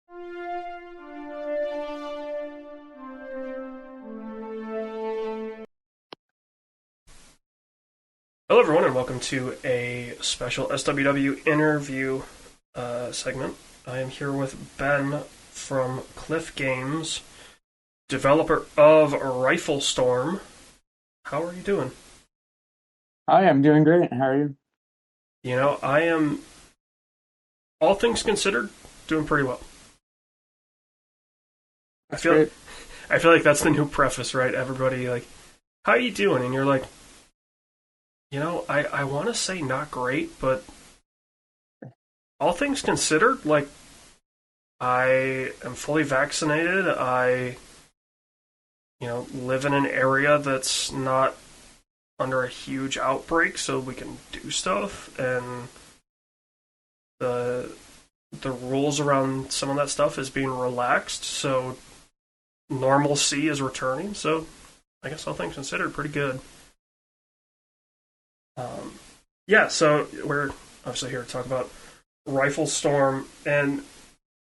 Hello, everyone, and welcome to a special SWW interview segment. I am here with Ben from Cliff Games, developer of Rifle Storm. How are you doing? Hi, I'm doing great. How are you? I am, all things considered, doing pretty well. I That's feel, great. I feel like that's the new preface, right? Everybody like, how are you doing? And you're like, I want to say not great, but all things considered, like, I am fully vaccinated. I live in an area that's not under a huge outbreak, so we can do stuff, and the the rules around some of that stuff is being relaxed, so normalcy is returning. So I guess all things considered, pretty good. Yeah, so we're obviously here to talk about Rifle Storm, and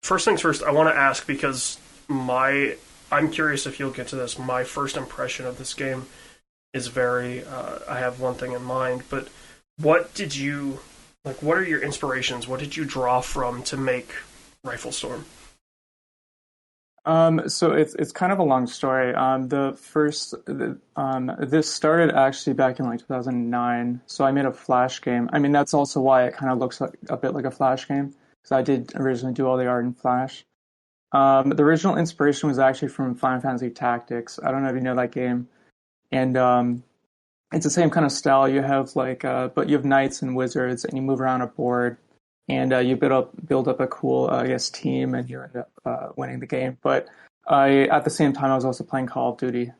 first things first, I want to ask because I'm curious if you'll get to this. My first impression of this game is very. I have one thing in mind, but what did you like? What are your inspirations? What did you draw from to make Rifle Storm? So it's kind of a long story. This started actually back in like 2009. So I made a Flash game. I mean, that's also why it kind of looks like a bit like a Flash game because I did originally do all the art in Flash. The original inspiration was actually from Final Fantasy Tactics. I don't know if you know that game, and it's the same kind of style. You have but you have knights and wizards, and you move around a board, and you build up a cool, I guess, team, and you end up winning the game. But at the same time, I was also playing Call of Duty,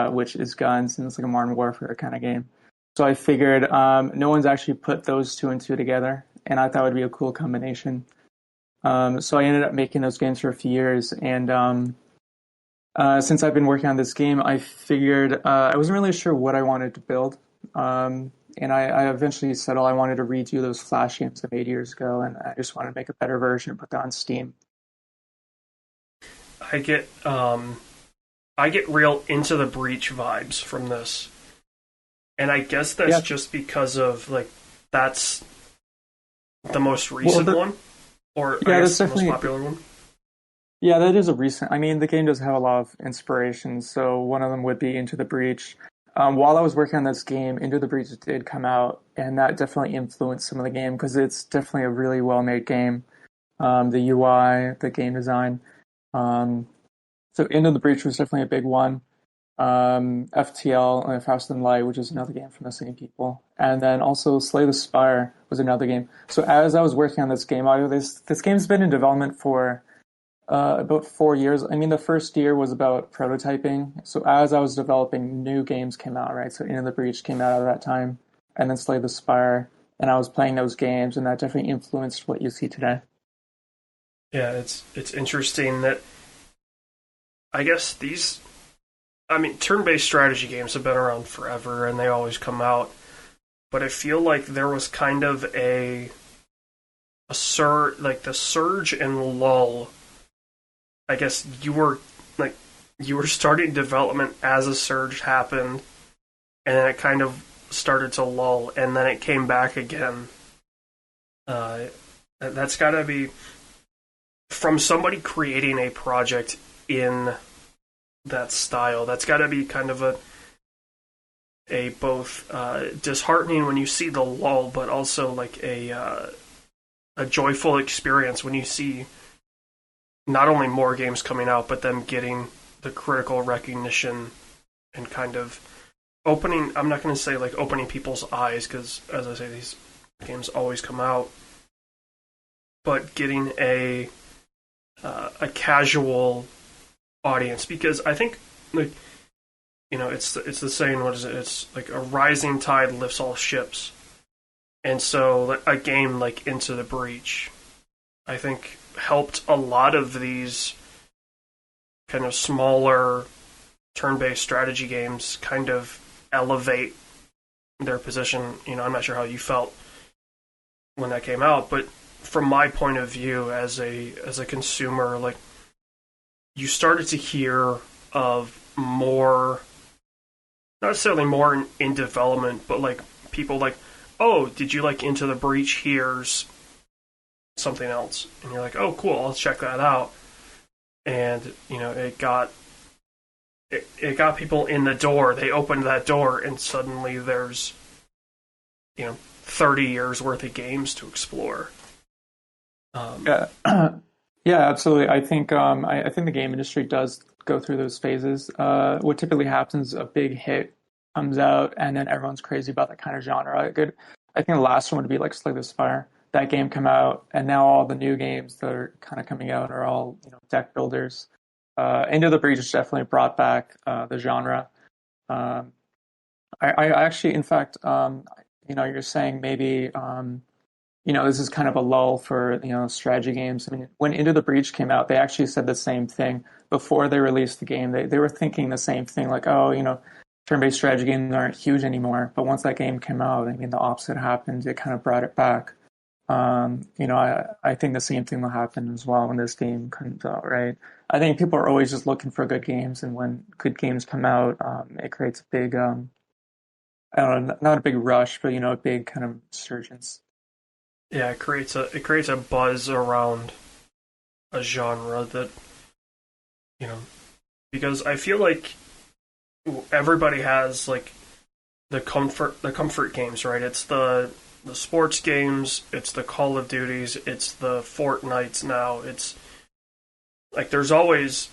which is guns, and it's like a modern warfare kind of game. So I figured no one's actually put those two and two together, and I thought it would be a cool combination. So I ended up making those games for a few years, and since I've been working on this game, I figured I wasn't really sure what I wanted to build. And I eventually settled I wanted to redo those Flash games I made years ago, and I just wanted to make a better version, put that on Steam. I get I get real Into the Breach vibes from this, and I guess that's Yeah, just because of like that's the most well, recent one, or I yeah, guess that's the most definitely popular one. yeah, that is a recent. I mean, the game does have a lot of inspirations, so one of them would be Into the Breach. While I was working on this game, Into the Breach did come out, and that definitely influenced some of the game because it's definitely a really well-made game. The UI, the game design. Um, so Into the Breach was definitely a big one. FTL, Faster Than Light, which is another game from the same people, and then also Slay the Spire was another game. So as I was working on this game, this game's been in development for about 4 years. I mean, the first year was about prototyping. So as I was developing, new games came out, right? So Into the Breach came out at that time, and then Slay the Spire, and I was playing those games, and that definitely influenced what you see today. Yeah, it's interesting that I guess I mean turn-based strategy games have been around forever and they always come out, but I feel like there was kind of a like the surge and lull. I guess you were starting development as a surge happened, and then it kind of started to lull, and then it came back again. Uh, that's got to be from somebody creating a project in that style. That's got to be kind of a both disheartening when you see the lull, but also like a joyful experience when you see not only more games coming out, but them getting the critical recognition and kind of opening. I'm not going to say like opening people's eyes because, as I say, these games always come out, but getting a casual audience because I think like it's the saying, what is it, it's like a rising tide lifts all ships, and so like, a game like Into the Breach I think helped a lot of these kind of smaller turn-based strategy games kind of elevate their position. I'm not sure how you felt when that came out, but from my point of view as a consumer, like you started to hear of more, not necessarily more in development, but like people like, oh, did you like Into the Breach? Here's something else, and you're like, oh, cool, I'll check that out. And it got people in the door. They opened that door, and suddenly there's 30 years worth of games to explore. Yeah, yeah, absolutely. I think I think the game industry does go through those phases. What typically happens, a big hit comes out, and then everyone's crazy about that kind of genre. I think the last one would be like Slay the Spire. That game come out, and now all the new games that are kind of coming out are all deck builders. Into the Breach has definitely brought back the genre. Um, I actually, in fact, you're saying maybe. This is kind of a lull for, strategy games. I mean, when Into the Breach came out, they actually said the same thing before they released the game. They were thinking the same thing, like, oh, turn-based strategy games aren't huge anymore. But once that game came out, I mean, the opposite happened. It kind of brought it back. I think the same thing will happen as well when this game comes out, right? I think people are always just looking for good games, and when good games come out, it creates a big, I don't know, not a big rush, but a big kind of resurgence. Yeah, it creates a buzz around a genre that you know because I feel like everybody has like the comfort games, right? It's the sports games, it's the Call of Duties, it's the Fortnites now. It's like they always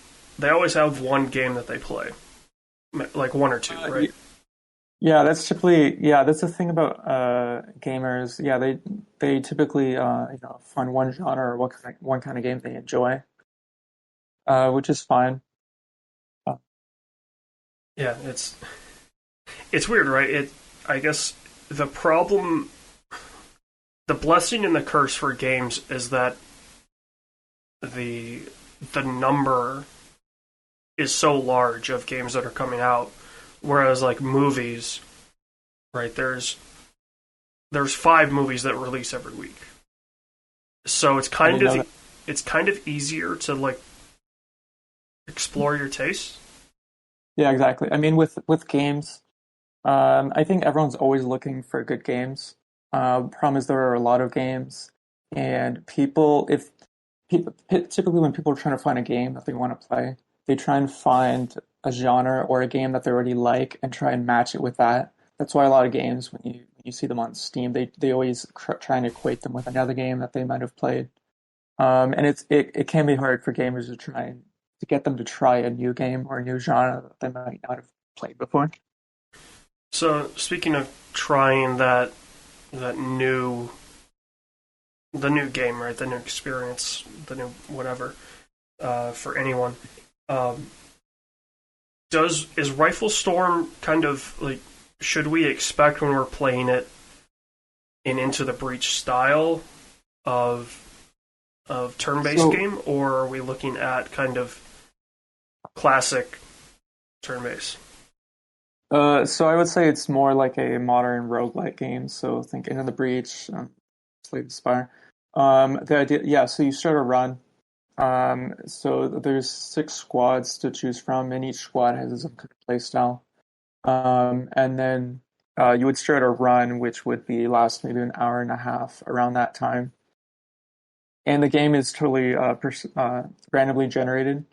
have one game that they play, like one or two, right? Yeah, that's the thing about gamers. Yeah, they typically find one genre or one kind of game they enjoy, which is fine. Uh, Yeah, it's weird, right? I guess the problem, the blessing and the curse for games is that the the number is so large of games that are coming out, whereas like movies, right? There's 5 movies that release every week, so I didn't know that. it's kind of easier to like explore your tastes. Yeah, exactly. I mean, with games, I think everyone's always looking for good games. Problem is there are a lot of games, and if typically when people are trying to find a game that they want to play, they try and find a genre or a game that they already like and try and match it with that. That's why a lot of games, when you see them on Steam, they always try and equate them with another game that they might have played. And it can be hard for gamers to get them to try a new game or a new genre that they might not have played before. So speaking of trying that new the new game, right? The new experience, the new whatever for anyone. Um, does is Rifle Storm kind of like should we expect when we're playing it an Into the Breach style of turn-based So, game, or are we looking at kind of classic turn-based? so I would say it's more like a modern roguelike game. So think Into the Breach, Slay the Spire. The idea, yeah. So you start a run. So there's 6 squads to choose from, and each squad has its own kind of play style. And then you would start a run, which would be last maybe an hour and a half around that time. And the game is totally randomly generated.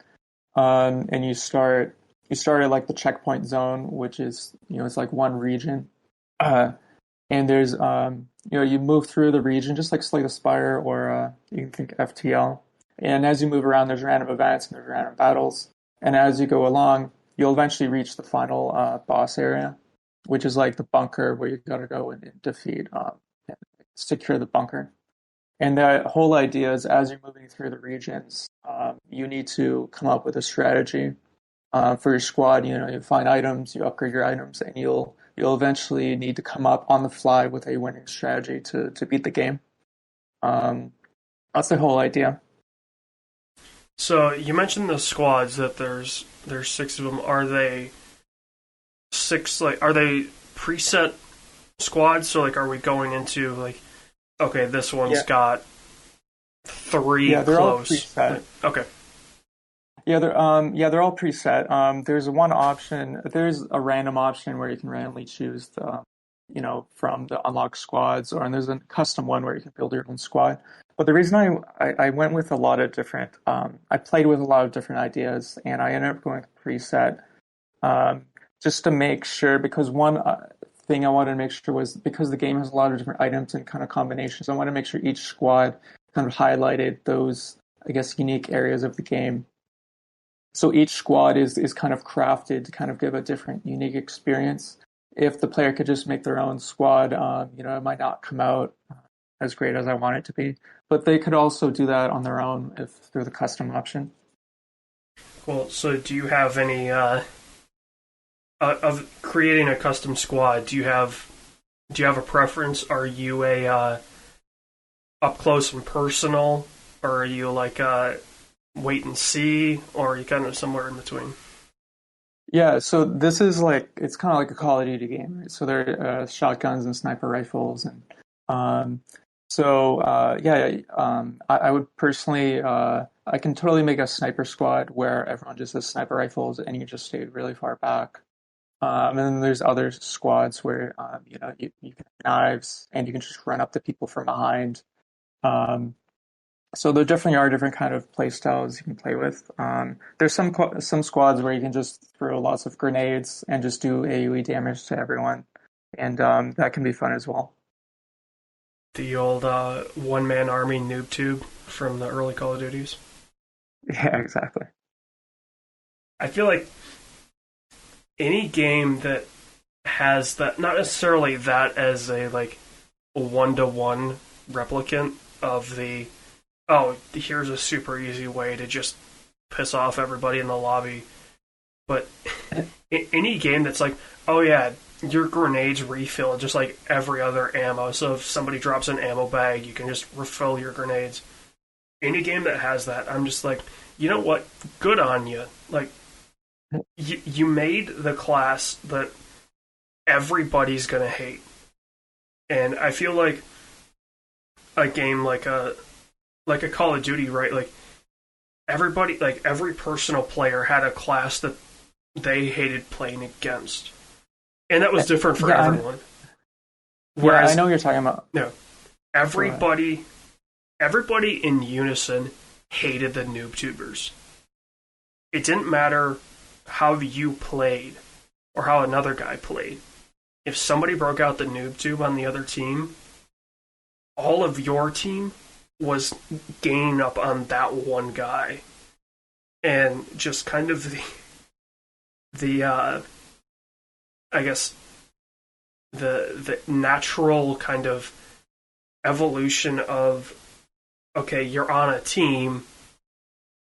And you start at like the checkpoint zone, which is it's like one region. Uh, and there's you move through the region just like Slay the Spire or you can think FTL. And as you move around, there's random events and there's random battles. And as you go along, you'll eventually reach the final boss area, which is like the bunker where you gotta go and defeat, and secure the bunker. And the whole idea is as you're moving through the regions, you need to come up with a strategy for your squad. You find items, you upgrade your items, and you'll eventually need to come up on the fly with a winning strategy to beat the game. Um, that's the whole idea. So you mentioned the squads that there's 6 of them. Are they are they preset squads? So like, are we going into like, okay, this one's Yeah. got three Yeah, they're all close. preset. Okay. Yeah, they're all preset. There's one option. There's a random option where you can randomly choose from the unlocked squads, and there's a custom one where you can build your own squad. But the reason I went with a lot of different, I played with a lot of different ideas, and I ended up going with preset, um, just to make sure, because one thing I wanted to make sure was, because the game has a lot of different items and kind of combinations, I want to make sure each squad kind of highlighted those, I guess, unique areas of the game. So each squad is kind of crafted to kind of give a different, unique experience. If the player could just make their own squad, it might not come out as great as I want it to be. But they could also do that on their own if through the custom option. Well, so do you have any of creating a custom squad? Do you have a preference? Are you a up close and personal, or are you like a wait and see, or are you kind of somewhere in between? Yeah, so this is like, it's kind of like a Call of Duty game, right? So there are shotguns and sniper rifles, and um, yeah, I would personally, I can totally make a sniper squad where everyone just has sniper rifles and you just stay really far back. And then there's other squads where you can have knives and you can just run up to people from behind. Um, so there definitely are different kind of play styles you can play with. There's some squads where you can just throw lots of grenades and just do AoE damage to everyone, and that can be fun as well. The old one man army noob tube from the early Call of Duties. Yeah, exactly. I feel like any game that has that, not necessarily that as a like one to one replicant of the, oh, here's a super easy way to just piss off everybody in the lobby, but any game that's like, oh yeah, your grenades refill just like every other ammo. So if somebody drops an ammo bag, you can just refill your grenades. Any game that has that, I'm just like, you know what? Good on you. Like, you made the class that everybody's gonna hate, and I feel like a game like a Call of Duty, right? Like everybody, like every personal player had a class that they hated playing against, and that was different for Yeah, everyone. yeah, I Whereas, know what you're talking about. no, Go ahead. everybody in unison hated the noob tubers. It didn't matter how you played or how another guy played. If somebody broke out the noob tube on the other team, all of your team was gaining up on that one guy, and just kind of the I guess the natural kind of evolution of, okay, you're on a team,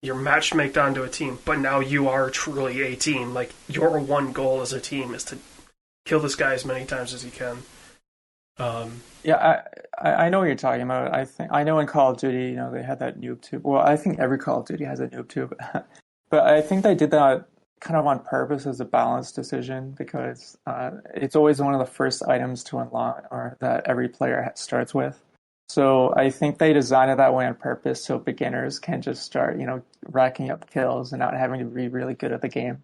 you're matchmaked onto a team, but now you are truly a team. Like, your one goal as a team is to kill this guy as many times as you can. Yeah, I know what you're talking about. I know in Call of Duty, they had that noob tube. Well, I think every Call of Duty has a noob tube, but I think they did that kind of on purpose as a balanced decision, because it's always one of the first items to unlock, or that every player starts with. So I think they designed it that way on purpose so beginners can just start, racking up kills and not having to be really good at the game.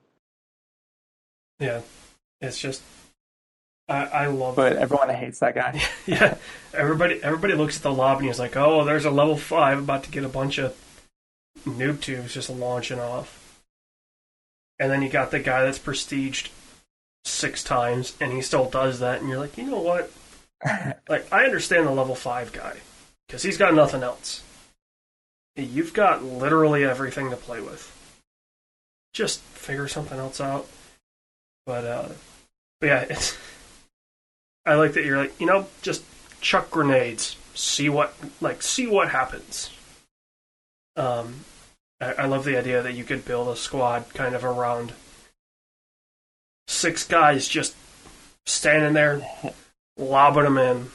Yeah, it's just I love. But everyone hates that guy. Yeah, everybody looks at the lobby and is like, oh, there's a level 5 about to get a bunch of noob tubes just launching off. And then you got the guy that's prestiged 6 times, and he still does that, and you're like, you know what? Like, I understand the level 5 guy, because he's got nothing else. You've got literally everything to play with. Just figure something else out. But yeah, I like that you're like, just chuck grenades, see what happens. I love the idea that you could build a squad kind of around 6 guys just standing there, lobbing them in.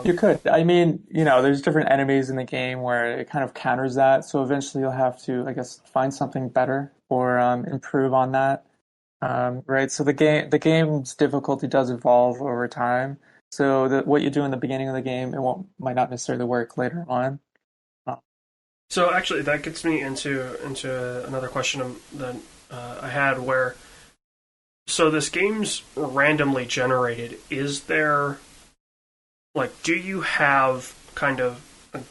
You could. I mean, there's different enemies in the game where it kind of counters that. So eventually you'll have to, I guess, find something better or improve on that. Right. So the game's difficulty does evolve over time. So what you do in the beginning of the game, might not necessarily work later on. So actually, that gets me into another question that I had. Where so this game's randomly generated. Is there like, do you have kind of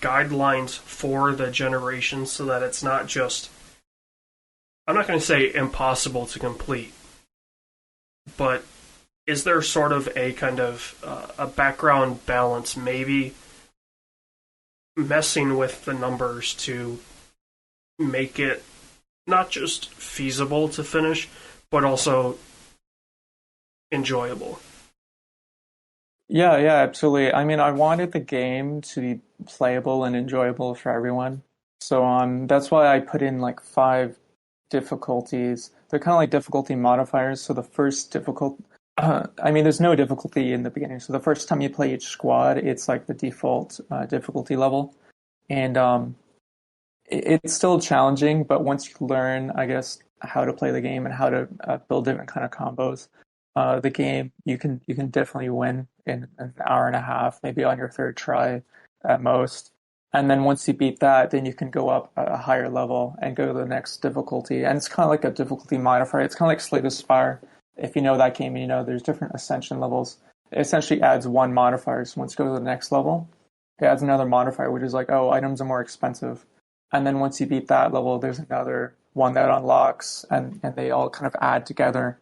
guidelines for the generation so that it's not just, I'm not going to say impossible to complete, but is there sort of a kind of a background balance, maybe messing with the numbers to make it not just feasible to finish, but also enjoyable? Yeah, yeah, absolutely. I mean, I wanted the game to be playable and enjoyable for everyone. So that's why I put in like five difficulties. They're kind of like difficulty modifiers. So the first I mean, there's no difficulty in the beginning. So the first time you play each squad, it's like the default difficulty level. And it's still challenging, but once you learn, I guess, how to play the game and how to build different kind of combos, the game you can definitely win in an hour and a half, maybe on your third try at most. And then once you beat that, then you can go up a higher level and go to the next difficulty. And it's kind of like a difficulty modifier. It's kind of like Slay the Spire. If you know that game, you know there's different ascension levels. It essentially adds one modifier. So once you go to the next level, it adds another modifier, which is like, oh, items are more expensive. And then once you beat that level, there's another one that unlocks, and they all kind of add together.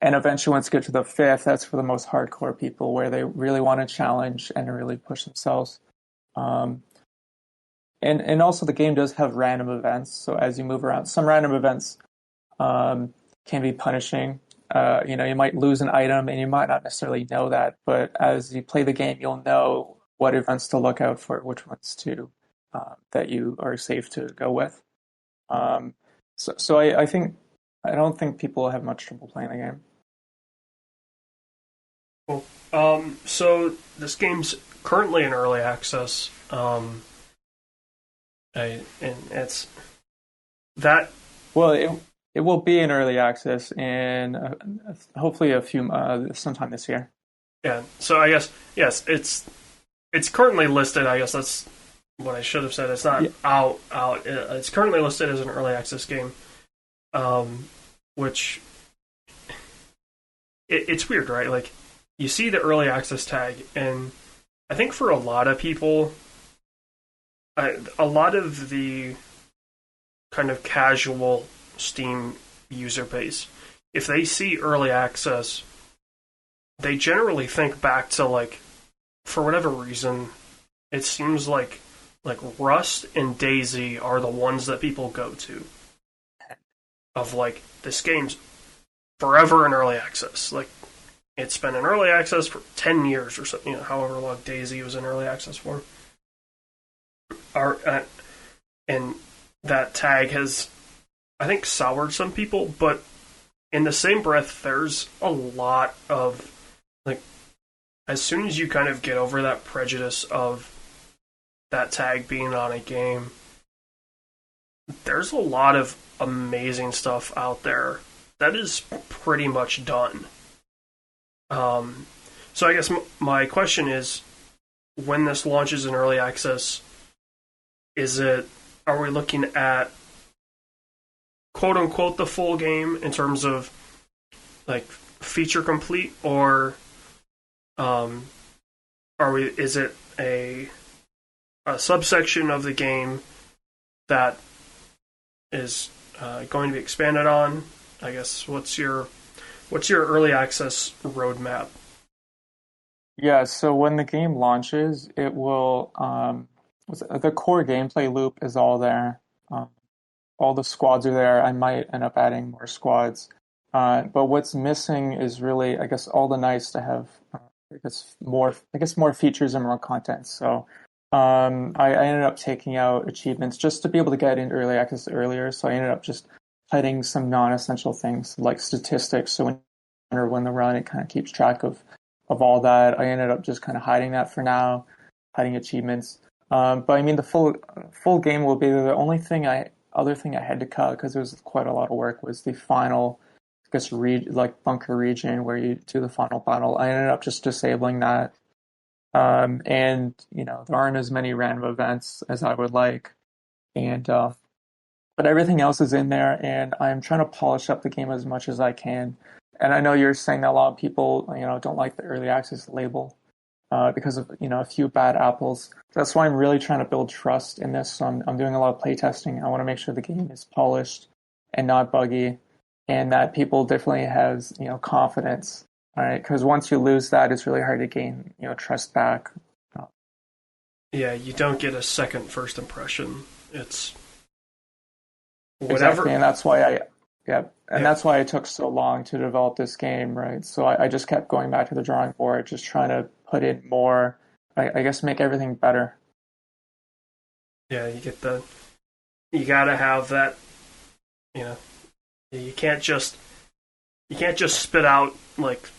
And eventually, once you get to the fifth, that's for the most hardcore people where they really want to challenge and really push themselves. Um, and also, the game does have random events. So as you move around, some random events can be punishing. You might lose an item and you might not necessarily know that, but as you play the game, you'll know what events to look out for, which ones to that you are safe to go with. Um, so I don't think people have much trouble playing the game. Cool. So this game's currently in early access. And it's that. Well, it will be in early access in hopefully a few sometime this year. Yeah. So I guess yes, it's currently listed. I guess that's what I should have said. It's not Yeah, out. It's currently listed as an early access game, which it's weird, right? Like you see the early access tag, and I think for a lot of people, a lot of the kind of casual Steam user base, if they see early access, they generally think back to like, for whatever reason, it seems like Rust and Daisy are the ones that people go to. Of like, this game's forever in early access. Like, it's been in early access for 10 years or something, however long Daisy was in early access for. And that tag has, I think, soured some people, but in the same breath, there's a lot of, like, as soon as you kind of get over that prejudice of that tag being on a game, there's a lot of amazing stuff out there that is pretty much done. So I guess my question is, when this launches in early access, are we looking at quote unquote the full game in terms of like feature complete, or is it a subsection of the game that is going to be expanded on? I guess what's your early access roadmap? yeah. So when the game launches, it will the core gameplay loop is all there. Um, all the squads are there. I might end up adding more squads. But what's missing is really, I guess, all the nice to have. I guess more features and more content. So I ended up taking out achievements just to be able to get into early access earlier. So I ended up just hiding some non-essential things like statistics. So when or when the run, it kind of keeps track of all that. I ended up just kind of hiding that for now, hiding achievements. But I mean, the full game will be there. The only other thing I had to cut because it was quite a lot of work was the final, I guess, like bunker region where you do the final battle. I ended up just disabling that. And there aren't as many random events as I would like. and but everything else is in there, and I'm trying to polish up the game as much as I can. And I know you're saying that a lot of people, don't like the early access label because of a few bad apples. That's why I'm really trying to build trust in this. So I'm doing a lot of playtesting. I want to make sure the game is polished and not buggy, and that people definitely has confidence. All right, because once you lose that, it's really hard to gain trust back. Yeah, you don't get a second first impression. It's whatever. Exactly, and that's why Yeah, that's why it took so long to develop this game, right? So I just kept going back to the drawing board, just trying to put in more, I guess, make everything better. yeah, you gotta have that. You know, you can't just spit out, like,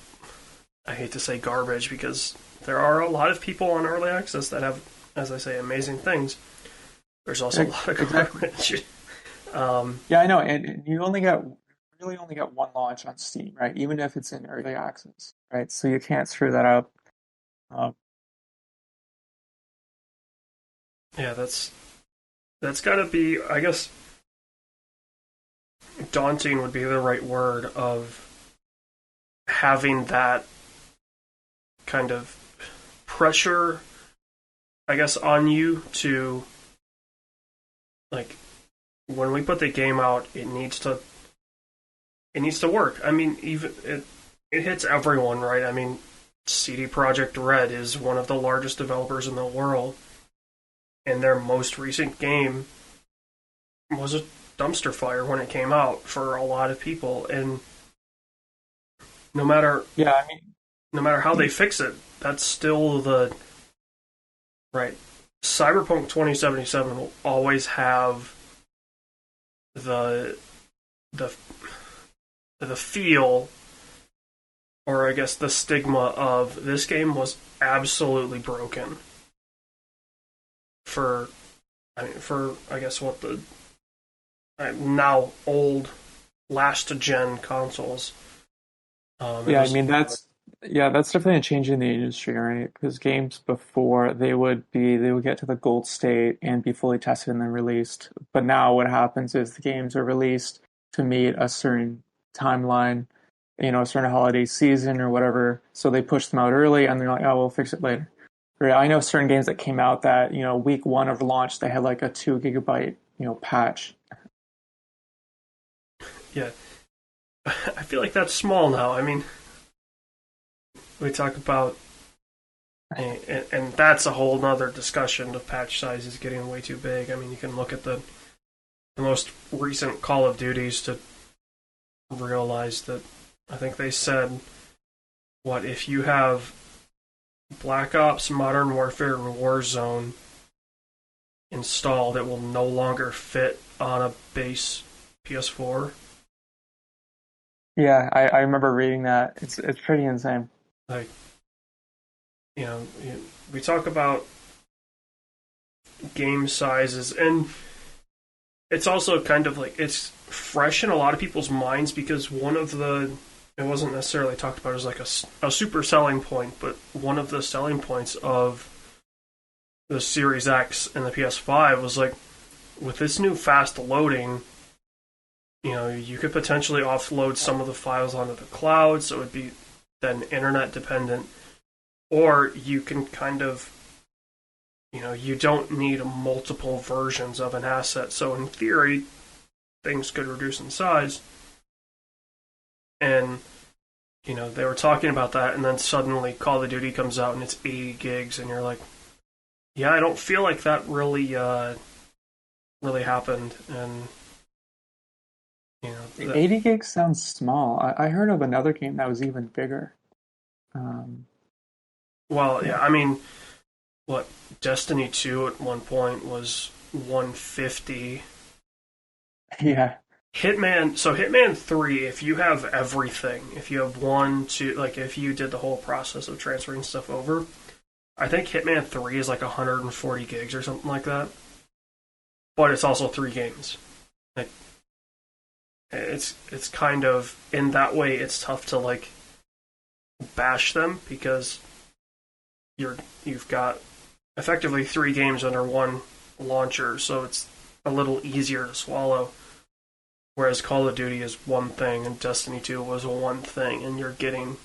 I hate to say garbage, because there are a lot of people on early access that have, as I say, amazing things. There's also a lot of garbage. Exactly. Yeah, I know, and you really only get one launch on Steam, right? Even if it's in early access, right? So you can't screw that up. Um, Yeah, that's got to be, I guess, daunting would be the right word, of having that kind of pressure, I guess, on you to, like, when we put the game out, it needs to work. I mean, even it hits everyone, right? I mean, CD Projekt Red is one of the largest developers in the world, and their most recent game was a dumpster fire when it came out for a lot of people. And no matter yeah, I mean, no matter how they fix it, that's still the right. Cyberpunk 2077 will always have the the the feel, or I guess the stigma, of this game was absolutely broken for I guess what the now old last gen consoles. yeah, I mean that's definitely a change in the industry, right? Because games before they would get to the gold state and be fully tested and then released. But now what happens is the games are released to meet a certain timeline, a certain holiday season or whatever. So they push them out early and they're like, oh, we'll fix it later. Right? I know certain games that came out that, week one of launch, they had like a 2 gigabyte, patch. Yeah, I feel like that's small now. I mean, we talk about, and that's a whole nother discussion of patch sizes getting way too big. I mean, you can look at the most recent Call of Duties to realize that. I think they said, what if you have Black Ops, Modern Warfare, and Warzone installed, it will no longer fit on a base PS4. Yeah, I remember reading that. It's pretty insane. Like, we talk about game sizes, and it's also kind of like it's fresh in a lot of people's minds, because one of the, it wasn't necessarily talked about as like a super selling point, but one of the selling points of the Series X and the PS5 was like, with this new fast loading, you could potentially offload some of the files onto the cloud, so it'd be then internet dependent, or you can kind of, you don't need multiple versions of an asset. So in theory, things could reduce in size. And, they were talking about that, and then suddenly Call of Duty comes out and it's 80 gigs, and you're like, yeah, I don't feel like that really happened. And, 80 gigs sounds small. I heard of another game that was even bigger. Um, well, yeah, yeah, I mean, what, Destiny 2 at one point was 150. yeah, Hitman 3, if you have everything, if you have one, two, like if you did the whole process of transferring stuff over, I think Hitman 3 is like 140 gigs or something like that. But it's also 3 games. Like, it's kind of, in that way, it's tough to like bash them, because you've got effectively 3 games under one launcher, so a little easier to swallow. Whereas Call of Duty is one thing and Destiny 2 was one thing, and you're getting.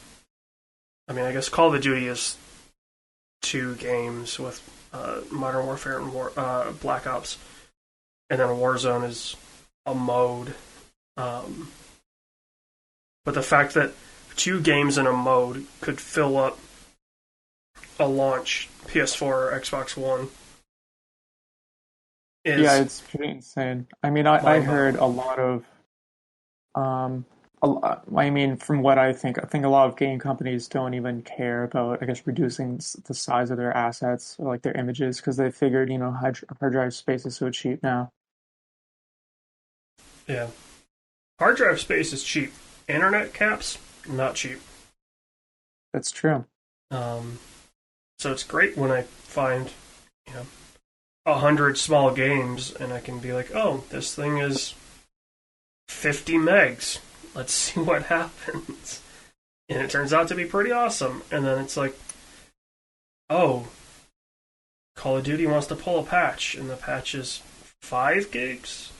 I mean, I guess Call of Duty is two games with Modern Warfare and Black Ops, and then Warzone is a mode. But the fact that two games in a mode could fill up a launch PS4 or Xbox One is Yeah, it's pretty insane. I mean, I heard a lot of, I mean, from what I think a lot of game companies don't even care about, I guess, reducing the size of their assets or like their images because they figured, hard drive space is so cheap now. yeah. Hard drive space is cheap. Internet caps not cheap. That's true. So it's great when I find, 100 small games and I can be like, oh, this thing is 50 megs. Let's see what happens. And it turns out to be pretty awesome. And then it's like, oh, Call of Duty wants to pull a patch, and the patch is 5 gigs?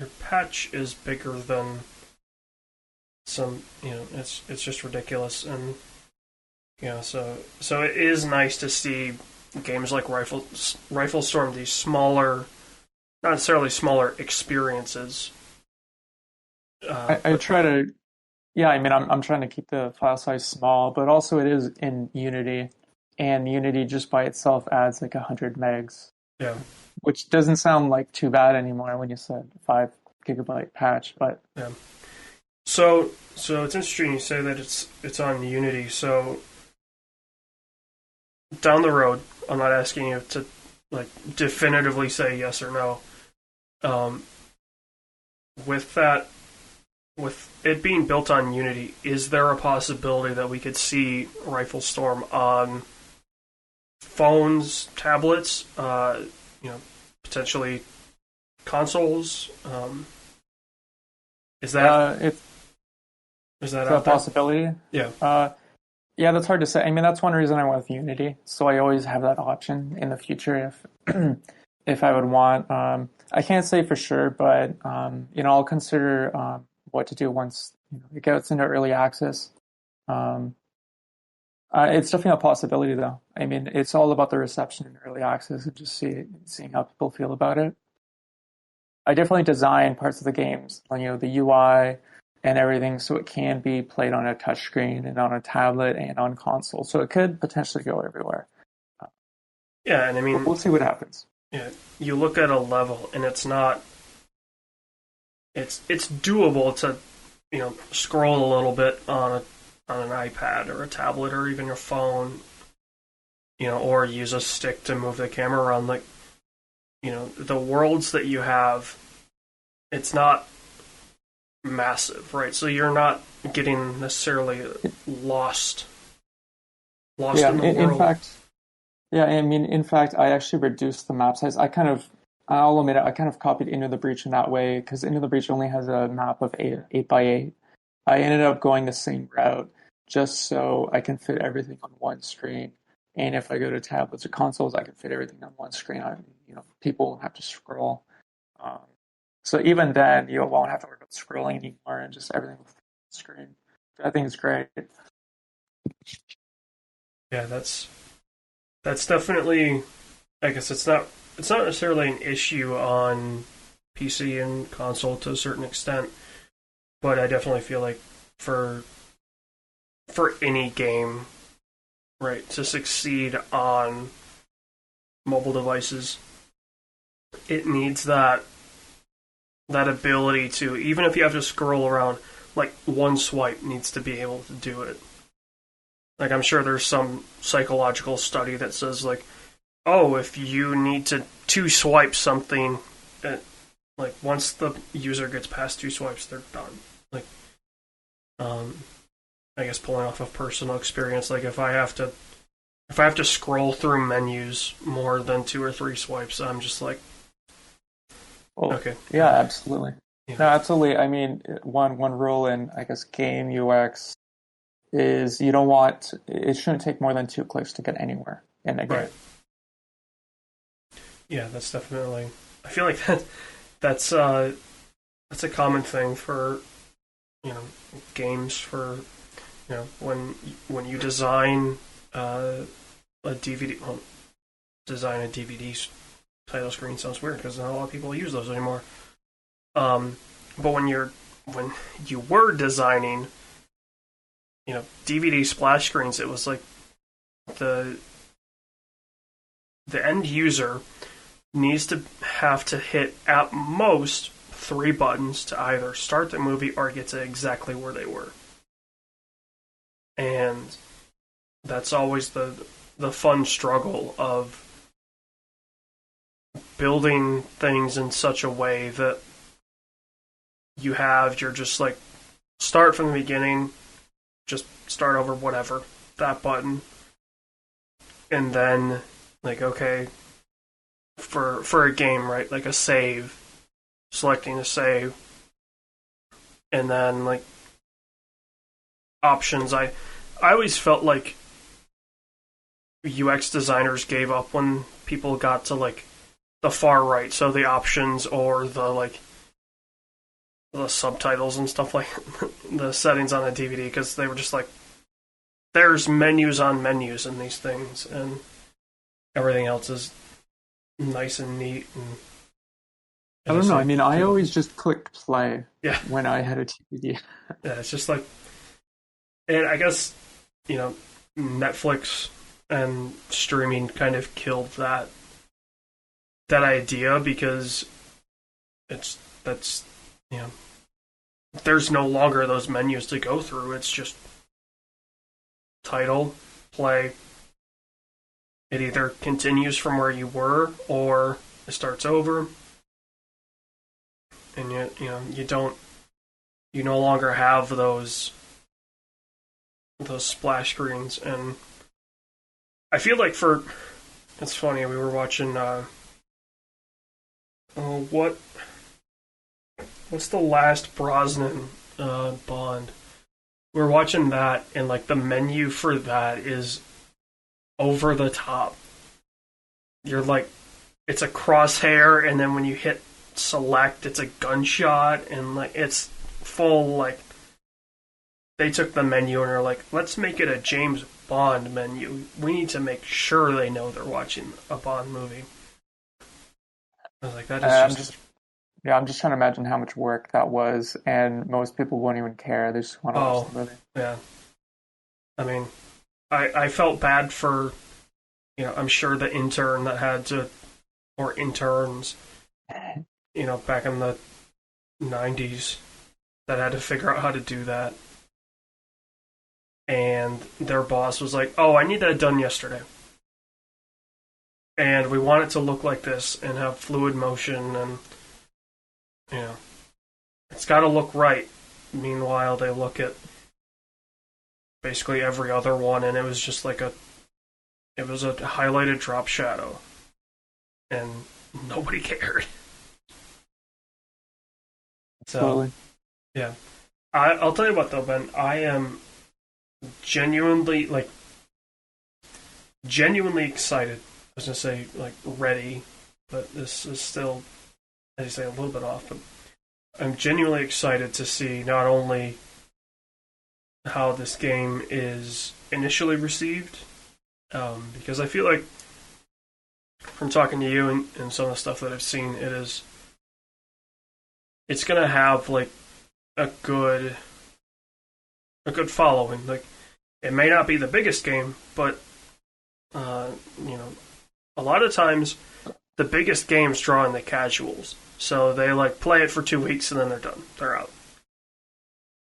Your patch is bigger than some, it's just ridiculous. And, so it is nice to see games like Rifle Storm, these smaller, not necessarily smaller experiences. I try to, yeah, I mean, I'm trying to keep the file size small, but also it is in Unity, and Unity just by itself adds like 100 megs. Yeah. Which doesn't sound like too bad anymore when you said 5 GB patch, but yeah. So it's interesting you say that it's on Unity. So down the road, I'm not asking you to like definitively say yes or no. With it being built on Unity, is there a possibility that we could see Rifle Storm on phones, tablets, potentially consoles? Is that a possibility? Yeah. Yeah, that's hard to say. I mean, that's one reason I went with Unity. So I always have that option in the future if I would want. I can't say for sure, but I'll consider what to do once it gets into early access. It's definitely a possibility, though. I mean, it's all about the reception in early access and just seeing how people feel about it. I definitely design parts of the games, the UI and everything, so it can be played on a touchscreen and on a tablet and on console. So it could potentially go everywhere. Yeah, and I mean, we'll see what happens. Yeah, you look at a level, and it's not. It's doable to, scroll a little bit on an iPad or a tablet or even your phone, or use a stick to move the camera around. Like, the worlds that you have, it's not massive, right? So you're not getting necessarily lost in the world. In fact, yeah, I mean, in fact, I actually reduced the map size. I'll admit it, I kind of copied Into the Breach in that way because Into the Breach only has a map of 8x8. I ended up going the same route just so I can fit everything on one screen. And if I go to tablets or consoles, I can fit everything on one screen. People won't have to scroll. So even then, you won't have to worry about scrolling anymore and just everything on the screen. I think it's great. Yeah, that's definitely. I guess it's not necessarily an issue on PC and console to a certain extent, but I definitely feel like for any game, right, to succeed on mobile devices, it needs that ability to, even if you have to scroll around, like one swipe needs to be able to do it. Like, I'm sure there's some psychological study that says, like, oh, if you need to two swipe something, like once the user gets past 2 swipes, they're done. Like, I guess pulling off of personal experience, like if I have to scroll through menus more than 2 or 3 swipes, I'm just like, okay. Yeah, absolutely. Yeah. No, absolutely. I mean, one rule in, I guess, game UX is it shouldn't take more than 2 clicks to get anywhere in the game. Right. Yeah, that's definitely. I feel like that's a common thing for you know games for when you design uh, a DVD. Well, design a DVD title screen sounds weird because not a lot of people use those anymore. Um, but when you were designing, DVD splash screens, it was like the the end user needs to have to hit at most three buttons to either start the movie or get to exactly where they were. And that's always the fun struggle of building things in such a way that you're just like start from the beginning, just start over whatever, that button. And then like okay, for a game, right? Like a save, selecting a save, and then like options. I always felt like UX designers gave up when people got to like the far right, so the options or the subtitles and stuff like the settings on a DVD because they were just like there's menus on menus in these things and everything else is nice and neat and I don't know. I mean, I always just clicked play yeah when I had a DVD. yeah it's just like and I guess Netflix and streaming kind of killed that idea because that's you know there's no longer those menus to go through. It's just title, play. It either continues from where you were or it starts over. And you no longer have those splash screens. And I feel like it's funny, we were watching what's the last Brosnan Bond? We're watching that, and like the menu for that is over the top. You're like, it's a crosshair, and then when you hit select, it's a gunshot, and like it's full like they took the menu and are like, let's make it a James Bond menu. We need to make sure they know they're watching a Bond movie. I was like, that is just Yeah, I'm just trying to imagine how much work that was, and most people won't even care. They just want to watch the movie. Yeah. I mean, I felt bad for, I'm sure the intern that had to, or interns, back in the 90s that had to figure out how to do that. And their boss was like, oh, I need that done yesterday. And we want it to look like this and have fluid motion and it's got to look right. Meanwhile, they look at basically every other one, and it was just like it was a highlighted drop shadow, and nobody cared. So, Totally. yeah, I'll tell you what though, Ben. I am genuinely excited. I was gonna say like ready, but this is still, as you say, a little bit off, but I'm genuinely excited to see not only how this game is initially received, because I feel like from talking to you and some of the stuff that I've seen, it's gonna have like a good following. Like it may not be the biggest game, but a lot of times the biggest games draw in the casuals. So they like play it for 2 weeks and then they're done. They're out.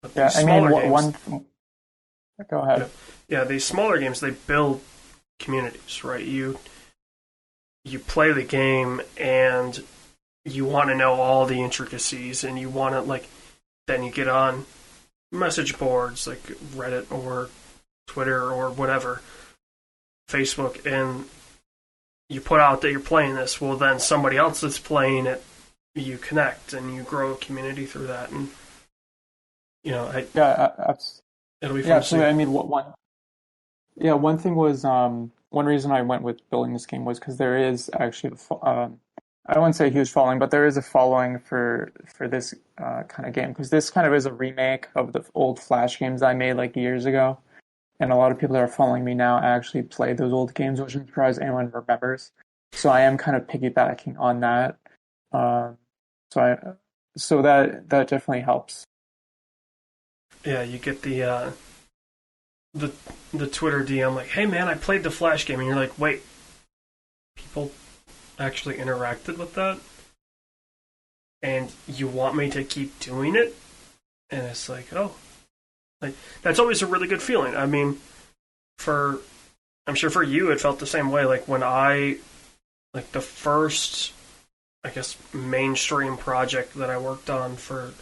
But Yeah, I mean, games, Go ahead. Yeah, these smaller games they build communities, right? You play the game and you want to know all the intricacies, and you want to then you get on message boards like Reddit or Twitter or whatever, Facebook, and you put out that you're playing this. Well, then somebody else that's playing it, you connect and you grow a community through that, and it'll be fun. Yeah, absolutely. I mean, one thing was one reason I went with building this game was because there is actually I wouldn't say a huge following, but there is a following for this kind of game because this kind of is a remake of the old Flash games I made like years ago, and a lot of people that are following me now actually played those old games, which I'm surprised anyone remembers. So I am kind of piggybacking on that. Um, so I so that definitely helps. Yeah, you get the the Twitter DM like, "Hey man, I played the Flash game," and you're like, "Wait, people actually interacted with that, and you want me to keep doing it?" And it's like, oh, like that's always a really good feeling. I mean, for I'm sure for you, it felt the same way. Like when I like the first, I guess, mainstream project that I worked on for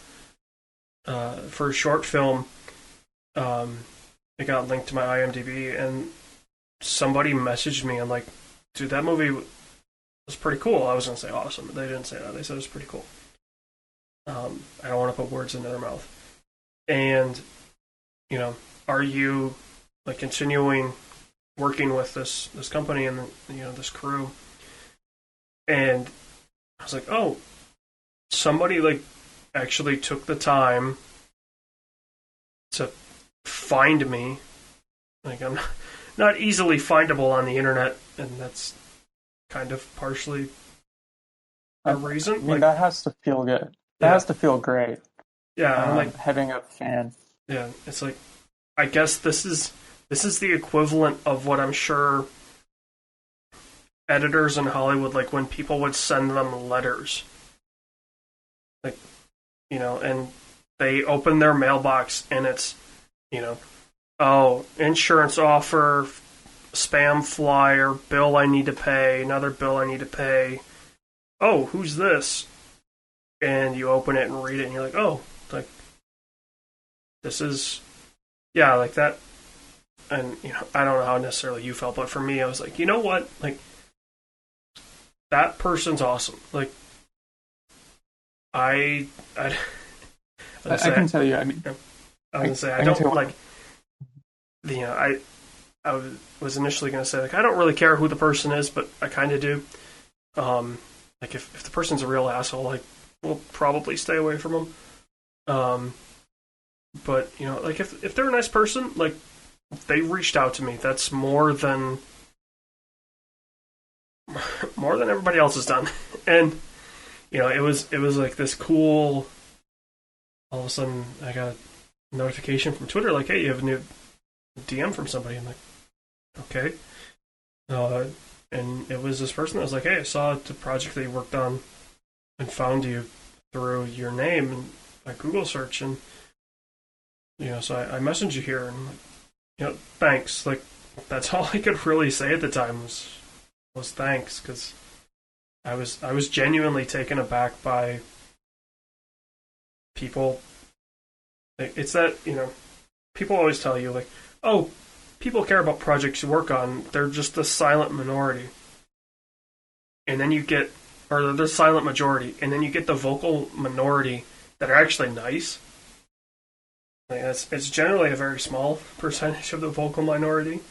a short film. Um, it got linked to my IMDb, and somebody messaged me. I'm like, dude, that movie was pretty cool. I was gonna say awesome, but they didn't say that. They said it was pretty cool. I don't want to put words in their mouth. And you know, are you like continuing working with this company and this crew? And I was like, oh, somebody like actually took the time to find me. Like I'm not easily findable on the internet, and that's kind of partially a reason. I mean, Like, that has to feel good. That yeah, has to feel great. yeah, I'm like, Having a fan. yeah, it's like, I guess this is the equivalent of what I'm sure editors in Hollywood like when people would send them letters, like and they open their mailbox and it's you know, oh, insurance offer, spam flyer, bill I need to pay, another bill I need to pay. Oh, who's this? And you open it and read it, and you're like, oh, like this is, yeah, like that. And I don't know how necessarily you felt, but for me, I was like, you know what, like that person's awesome. Like I, I, I can tell you. I mean, I was gonna say I I can don't tell. like I was initially gonna say like I don't really care who the person is, but I kind of do. Like if the person's a real asshole, like we'll probably stay away from them. Um, but like if they're a nice person, like they reached out to me. That's more than everybody else has done. And it was like this cool. All of a sudden, I got a notification from Twitter like, "Hey, you have a new DM from somebody." I'm like, "Okay." And it was this person that was like, "Hey, I saw the project that you worked on and found you through your name and a Google search, and so I messaged you here, and I'm like, thanks." Like that's all I could really say at the time was thanks, because I was genuinely taken aback by people. It's that people always tell you like, oh, people care about projects you work on. They're just the silent minority, and then you get, or the silent majority, and then you get the vocal minority that are actually nice. Like it's generally a very small percentage of the vocal minority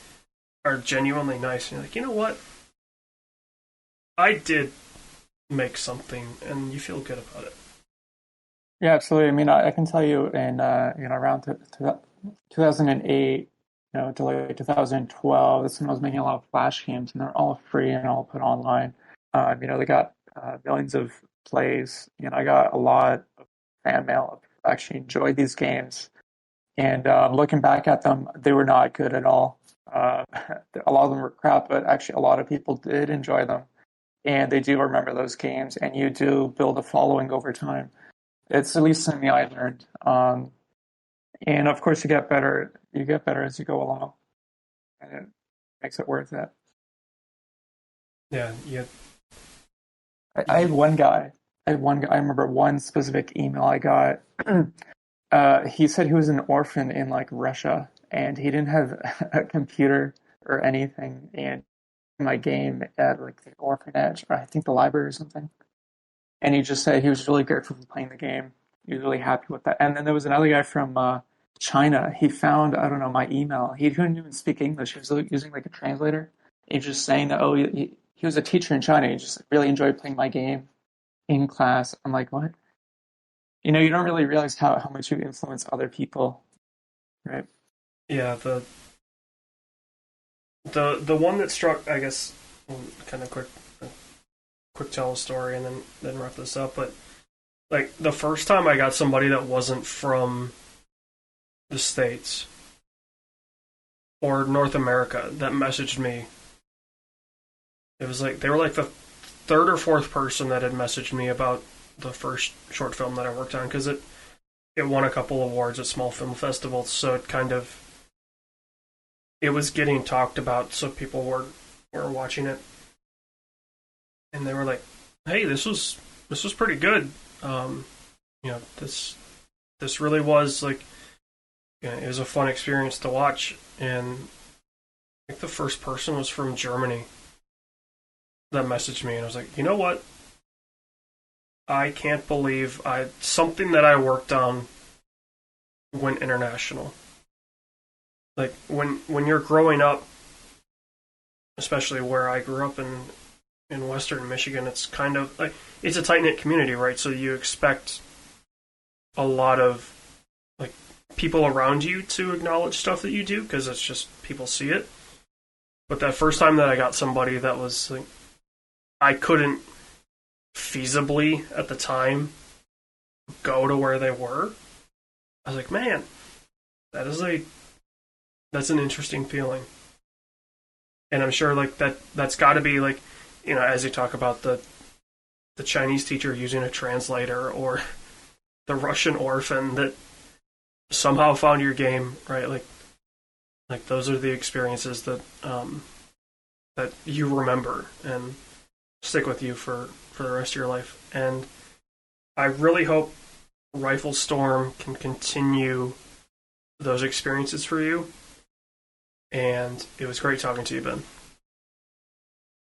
are genuinely nice. And you're like, you know what? I did make something, and you feel good about it. Yeah, absolutely. I mean, I can tell you in around 2008, to like 2012, that's when I was making a lot of Flash games, and they're all free and all put online. They got millions of plays. I got a lot of fan mail. I actually enjoyed these games, and looking back at them, they were not good at all. Uh, a lot of them were crap, but actually, a lot of people did enjoy them, and they do remember those games, and you do build a following over time. It's at least something I learned. And of course, you get better. You get better as you go along, and it makes it worth it. Yeah, yeah, I had one guy. I had one guy. I remember one specific email I got. He said he was an orphan in like Russia, and he didn't have a computer or anything. And my game at like the orphanage, or I think the library or something. And he just said he was really grateful for playing the game. He was really happy with that. And then there was another guy from China. He found, I don't know, my email. He couldn't even speak English. He was using like a translator. He was just saying that, oh, he was a teacher in China. He just really enjoyed playing my game in class. I'm like, what? You don't really realize how much you influence other people, right? Yeah, the one that struck, I guess, kind of quick tell a story and then wrap this up. But like the first time I got somebody that wasn't from the States or North America that messaged me, it was like they were like the third or fourth person that had messaged me about the first short film that I worked on, because it won a couple awards at small film festivals, so it was getting talked about, so people were watching it, and they were like, "Hey, this was pretty good. This really was like, it was a fun experience to watch." And I think the first person was from Germany that messaged me, and I was like, you know what? I can't believe something that I worked on went international. Like when you're growing up, especially where I grew up in Western Michigan, it's kind of like it's a tight knit community, right? So you expect a lot of like people around you to acknowledge stuff that you do because it's just people see it. But that first time that I got somebody that was like, I couldn't feasibly at the time go to where they were, I was like, man, that's an interesting feeling. And I'm sure like that's got to be like, as you talk about the Chinese teacher using a translator, or the Russian orphan that somehow found your game, right? Like those are the experiences that you remember and stick with you for the rest of your life. And I really hope Rifle Storm can continue those experiences for you. And it was great talking to you, Ben.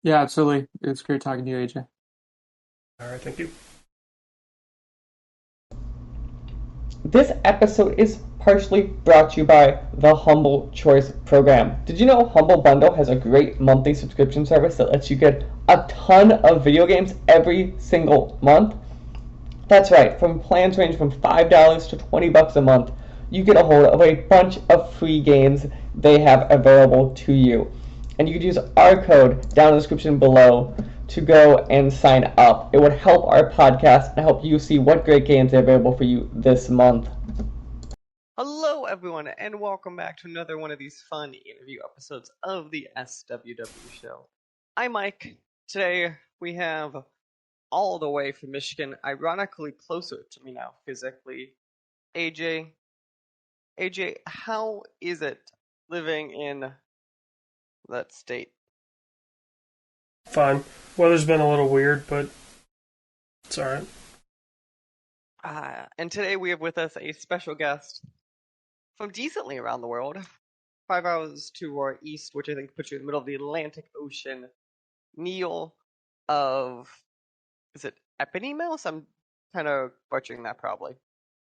Yeah, absolutely. It's great talking to you, AJ. All right, thank you. This episode is partially brought to you by the Humble Choice program. Did you know Humble Bundle has a great monthly subscription service that lets you get a ton of video games every single month? That's right, from plans range from $5 to $20 a month, you get a hold of a bunch of free games they have available to you. And you could use our code down in the description below to go and sign up. It would help our podcast and help you see what great games are available for you this month. Hello, everyone, and welcome back to another one of these fun interview episodes of the SWW show. I'm Mike. Today we have all the way from Michigan, ironically closer to me now physically, AJ. AJ, how is it living in that state? Fine. Weather's been a little weird, but it's all right. And today we have with us a special guest from decently around the world, 5 hours to our east, which I think puts you in the middle of the Atlantic Ocean. Neil of, is it Eponymous? I'm kind of butchering that probably.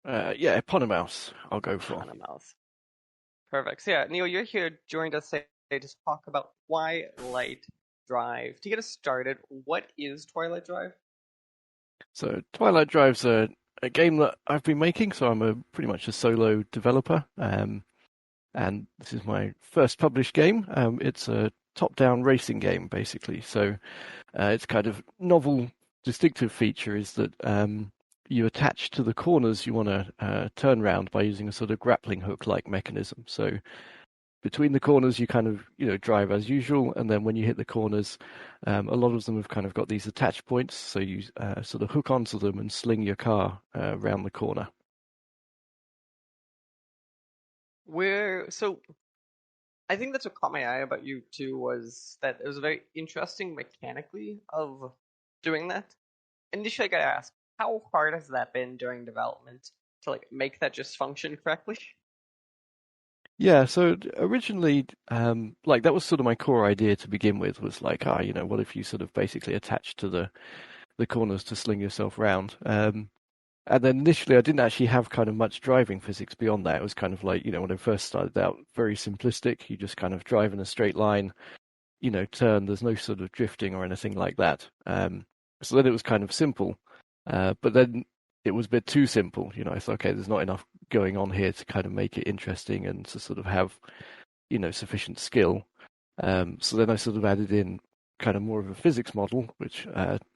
Yeah, Eponymous, I'll go for. Eponymous. Perfect. So yeah, Neil, you're here joined us today to talk about Twilight Drive. To get us started, what is Twilight Drive? So Twilight Drive's a game that I've been making, so I'm pretty much a solo developer, and this is my first published game. It's a top-down racing game, basically. So its kind of novel, distinctive feature is that you attach to the corners you want to turn round by using a sort of grappling hook-like mechanism. So between the corners, you kind of drive as usual, and then when you hit the corners, a lot of them have kind of got these attach points, so you sort of hook onto them and sling your car around the corner. So I think that's what caught my eye about you too, was that it was very interesting mechanically of doing that. Initially, I gotta ask, how hard has that been during development to make that just function correctly? Yeah, so originally, that was sort of my core idea to begin with, was like, what if you sort of basically attach to the corners to sling yourself round? And then initially I didn't actually have kind of much driving physics beyond that. It was kind of like, when I first started out, very simplistic. You just kind of drive in a straight line, turn. There's no sort of drifting or anything like that. So then it was kind of simple, but then it was a bit too simple. I thought, okay, there's not enough going on here to kind of make it interesting and to sort of have, sufficient skill. So then I sort of added in kind of more of a physics model, which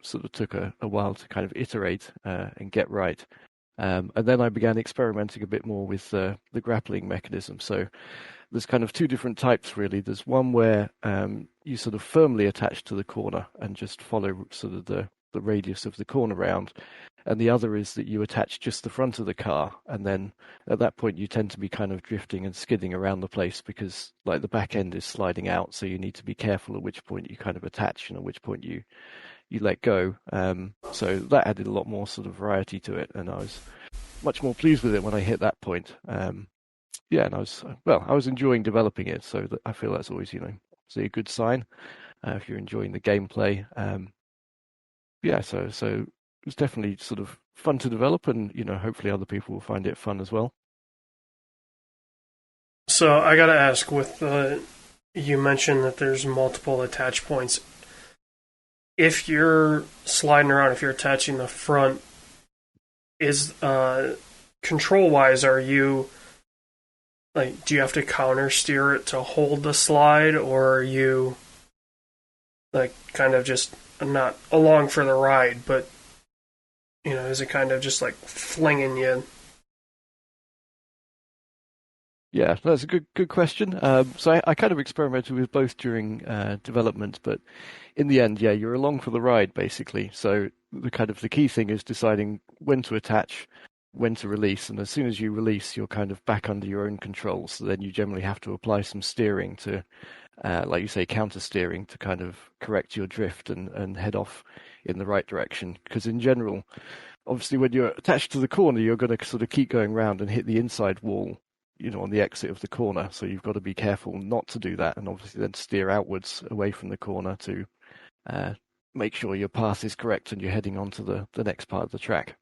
sort of took a while to kind of iterate and get right. And then I began experimenting a bit more with the grappling mechanism. So there's kind of two different types, really. There's one where you sort of firmly attach to the corner and just follow sort of the radius of the corner round. And the other is that you attach just the front of the car, and then at that point you tend to be kind of drifting and skidding around the place because like the back end is sliding out, so you need to be careful at which point you kind of attach and at which point you let go. So that added a lot more sort of variety to it, and I was much more pleased with it when I hit that point. And I was enjoying developing it, so that I feel that's always a good sign if you're enjoying the gameplay. So it was definitely sort of fun to develop, and hopefully other people will find it fun as well. So I gotta ask, with you mentioned that there's multiple attach points. If you're sliding around, if you're attaching the front, is control-wise, are you like, do you have to counter steer it to hold the slide, or are you like kind of just not along for the ride, but is it kind of just like flinging you? Yeah, that's a good question. So I kind of experimented with both during development, but in the end, yeah, you're along for the ride basically. So the key thing is deciding when to attach, when to release, and as soon as you release, you're kind of back under your own control. So then you generally have to apply some steering to, like you say, counter steering to kind of correct your drift and head off in the right direction. Because in general, obviously, when you're attached to the corner, you're going to sort of keep going round and hit the inside wall, on the exit of the corner. So you've got to be careful not to do that, and obviously then steer outwards away from the corner to make sure your path is correct and you're heading on to the next part of the track.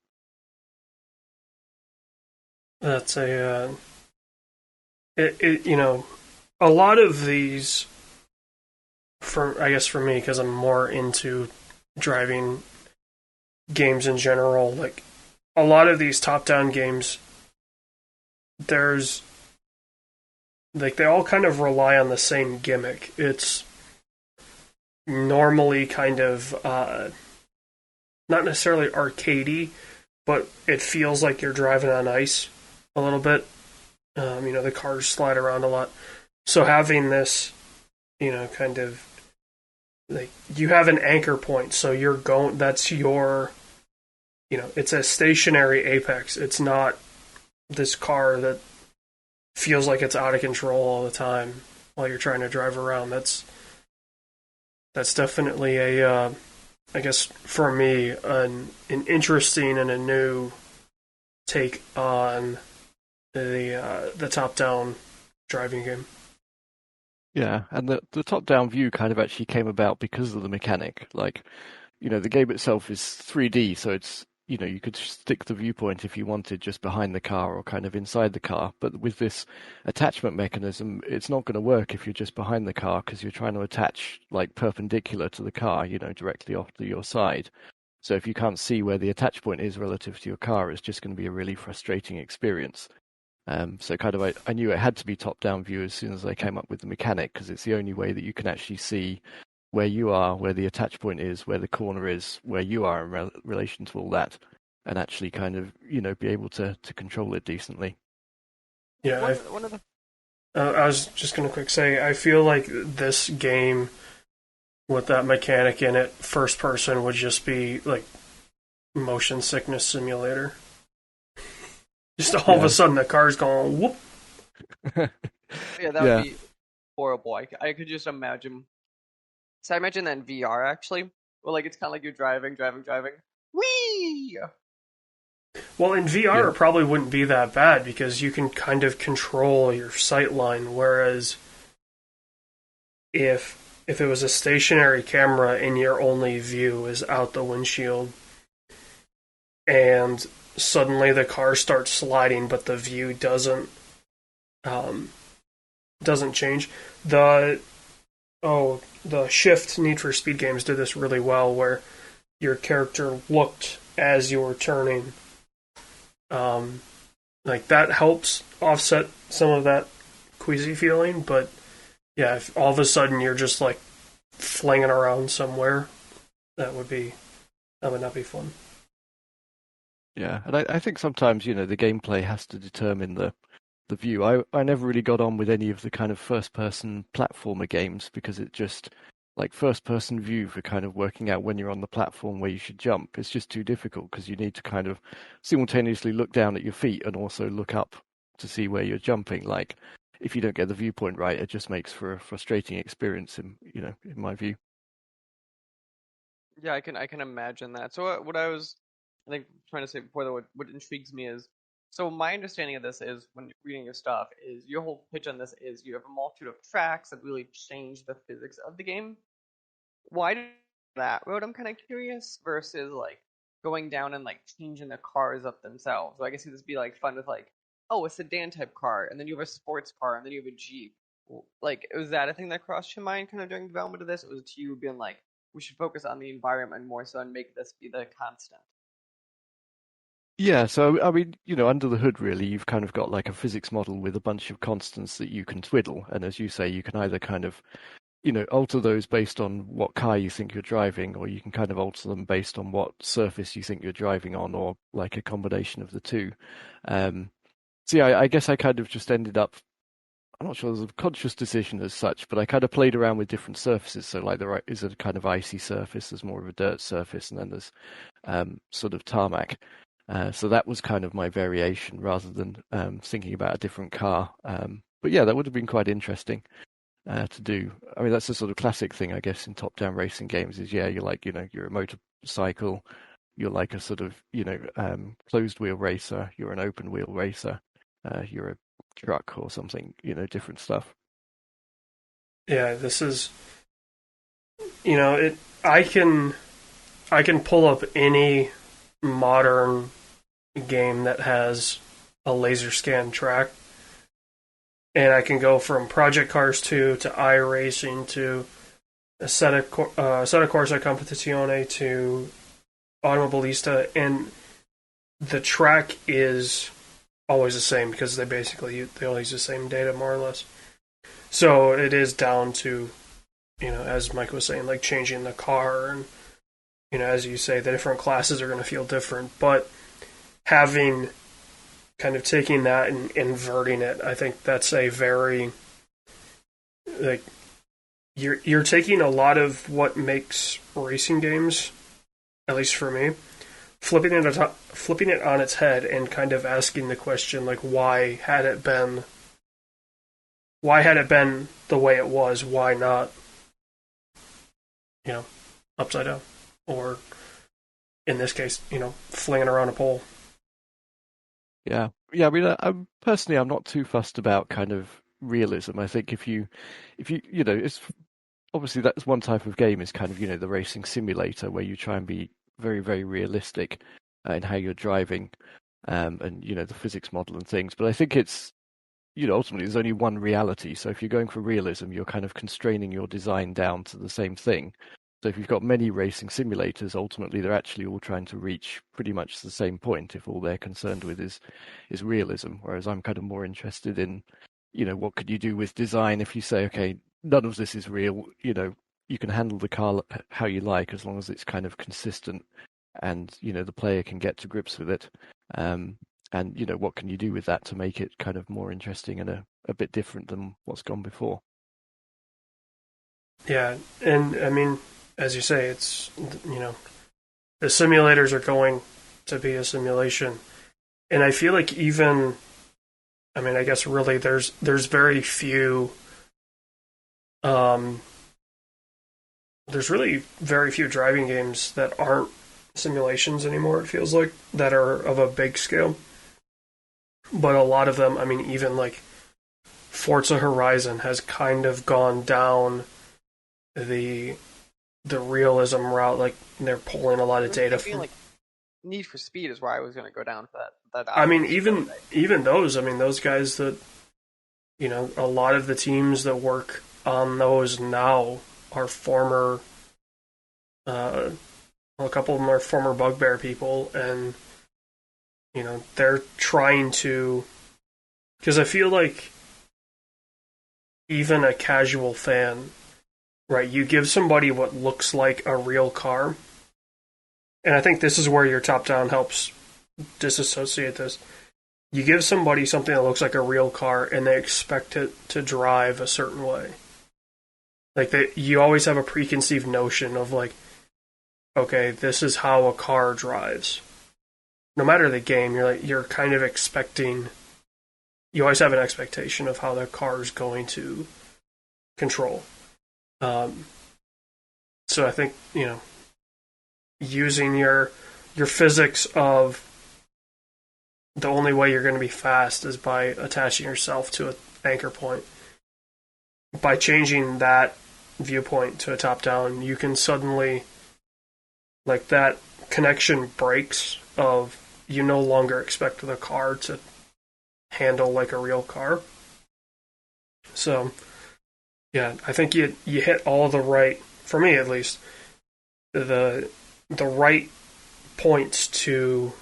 That's a a lot of these, I guess for me, because I'm more into driving games in general, like a lot of these top-down games, there's like they all kind of rely on the same gimmick. It's normally kind of not necessarily arcadey, but it feels like you're driving on ice a little bit. The cars slide around a lot. So having this, kind of like you have an anchor point, so you're going. That's your, it's a stationary apex. It's not this car that feels like it's out of control all the time while you're trying to drive around. That's definitely a, I guess for me, an interesting and a new take on the top-down driving game. Yeah, and the top-down view kind of actually came about because of the mechanic. Like, the game itself is 3D, so it's, you could stick the viewpoint if you wanted just behind the car or kind of inside the car. But with this attachment mechanism, it's not going to work if you're just behind the car because you're trying to attach like perpendicular to the car, directly off to your side. So if you can't see where the attach point is relative to your car, it's just going to be a really frustrating experience. So kind of I knew it had to be top-down view as soon as I came up with the mechanic, because it's the only way that you can actually see where you are, where the attach point is, where the corner is, where you are in relation to all that, and actually kind of, be able to control it decently. Yeah, I was just going to quick say, I feel like this game, with that mechanic in it, first person would just be like motion sickness simulator. Just all of a sudden the car's going whoop. Yeah, that would be horrible. I could just imagine. So I imagine that in VR actually. Well, like it's kind of like you're driving. Whee! Well, in VR it probably wouldn't be that bad because you can kind of control your sight line, whereas if it was a stationary camera and your only view is out the windshield and suddenly the car starts sliding but the view doesn't change, the oh, the Shift Need for Speed games did this really well, where your character looked as you were turning. Um, like that helps offset some of that queasy feeling, but yeah, if all of a sudden you're just like flinging around somewhere, that would not be fun. Yeah, and I think sometimes, the gameplay has to determine the view. I never really got on with any of the kind of first-person platformer games because it just, like first-person view for kind of working out when you're on the platform where you should jump, it's just too difficult because you need to kind of simultaneously look down at your feet and also look up to see where you're jumping. Like, if you don't get the viewpoint right, it just makes for a frustrating experience in my view. Yeah, I can imagine that. So what I was, I think, trying to say before, though, what intrigues me is, so my understanding of this is, when reading your stuff, is your whole pitch on this is you have a multitude of tracks that really change the physics of the game. Why did that road? I'm kind of curious versus like going down and like changing the cars up themselves. So I guess it'd be like fun with like, oh, a sedan type car, and then you have a sports car, and then you have a Jeep. Like, was that a thing that crossed your mind kind of during development of this? Or was it to you being like, we should focus on the environment more so and make this be the constant? Yeah, so I mean, under the hood, really, you've kind of got like a physics model with a bunch of constants that you can twiddle, and as you say, you can either kind of, alter those based on what car you think you're driving, or you can kind of alter them based on what surface you think you're driving on, or like a combination of the two. Um, so yeah, I guess I kind of just ended up. I'm not sure there's a conscious decision as such, but I kind of played around with different surfaces. So like there is a kind of icy surface, there's more of a dirt surface, and then there's sort of tarmac. So that was kind of my variation rather than thinking about a different car. But yeah, that would have been quite interesting to do. I mean, that's a sort of classic thing, I guess, in top-down racing games is, yeah, you're like, you're a motorcycle, you're like a sort of, closed-wheel racer, you're an open-wheel racer, you're a truck or something, different stuff. Yeah, this is it. I can pull up any modern game that has a laser scan track, and I can go from Project Cars 2 to iRacing to Assetto Corsa Competizione to Automobilista, and the track is always the same because they all use the same data more or less. So it is down to, as Mike was saying, like changing the car, and as you say, the different classes are going to feel different, but having kind of taking that and inverting it, I think that's a very, like, you're taking a lot of what makes racing games, at least for me, flipping it on its head and kind of asking the question, like, why had it been the way it was? Why not, upside down, or in this case, flinging around a pole? Yeah, yeah. I mean, I'm not too fussed about kind of realism. I think if you, it's obviously that's one type of game is kind of the racing simulator where you try and be very, very realistic in how you're driving, and the physics model and things. But I think it's ultimately there's only one reality. So if you're going for realism, you're kind of constraining your design down to the same thing. So if you've got many racing simulators, ultimately they're actually all trying to reach pretty much the same point if all they're concerned with is realism. Whereas I'm kind of more interested in, what could you do with design if you say, okay, none of this is real, you can handle the car how you like as long as it's kind of consistent and, the player can get to grips with it. And, what can you do with that to make it kind of more interesting and a bit different than what's gone before? Yeah, and I mean, as you say, it's, the simulators are going to be a simulation. And I feel like I guess really there's very few, there's really very few driving games that aren't simulations anymore, it feels like, that are of a big scale. But a lot of them, I mean, even like Forza Horizon has kind of gone down the realism route. Like they're pulling a lot of data from. Like Need for Speed is where I was going to go down for that. I mean, even those. I mean, those guys that a lot of the teams that work on those now are former, a couple of them are former Bugbear people, and they're trying to, because I feel like even a casual fan, right? You give somebody what looks like a real car, and I think this is where your top-down helps disassociate this. You give somebody something that looks like a real car, and they expect it to drive a certain way. Like you always have a preconceived notion of like, okay, this is how a car drives. No matter the game, you're kind of expecting. You always have an expectation of how the car is going to control. So I think using your physics of the only way you're going to be fast is by attaching yourself to an anchor point. By changing that viewpoint to a top-down, you can suddenly, like, that connection breaks of you no longer expect the car to handle like a real car. So, yeah, I think you hit all the right, for me at least, the right points to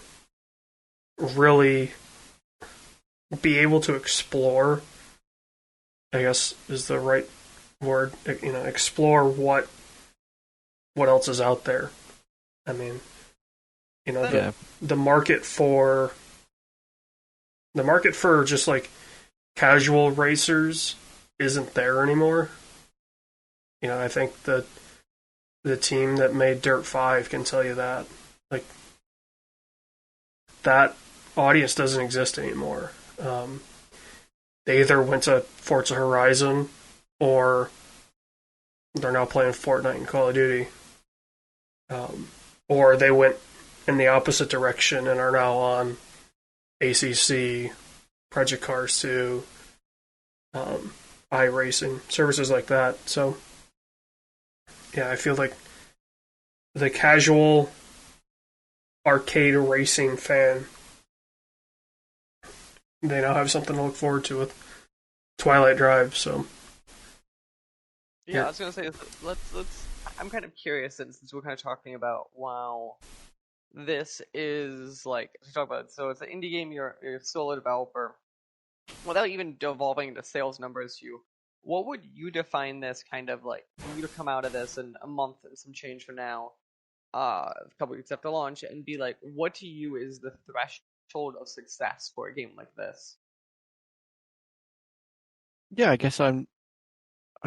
really be able to explore, I guess is the right word, explore what else is out there. I mean, the market for just like casual racers isn't there anymore. I think that the team that made Dirt 5 can tell you that. Like, that audience doesn't exist anymore. They either went to Forza Horizon or they're now playing Fortnite and Call of Duty. Or they went in the opposite direction and are now on ACC, Project Cars 2, iRacing, services like that. So, yeah, I feel like the casual arcade racing fan, they now have something to look forward to with Twilight Drive. So, yeah, I was gonna say let's. I'm kind of curious since we're kind of talking about this is like to talk about. So it's an indie game. You're a solo developer. Without even devolving into sales numbers, what would you define this kind of like for you to come out of this in a month and some change from now, a couple weeks after launch, and be like, what to you is the threshold of success for a game like this? Yeah, I guess I'm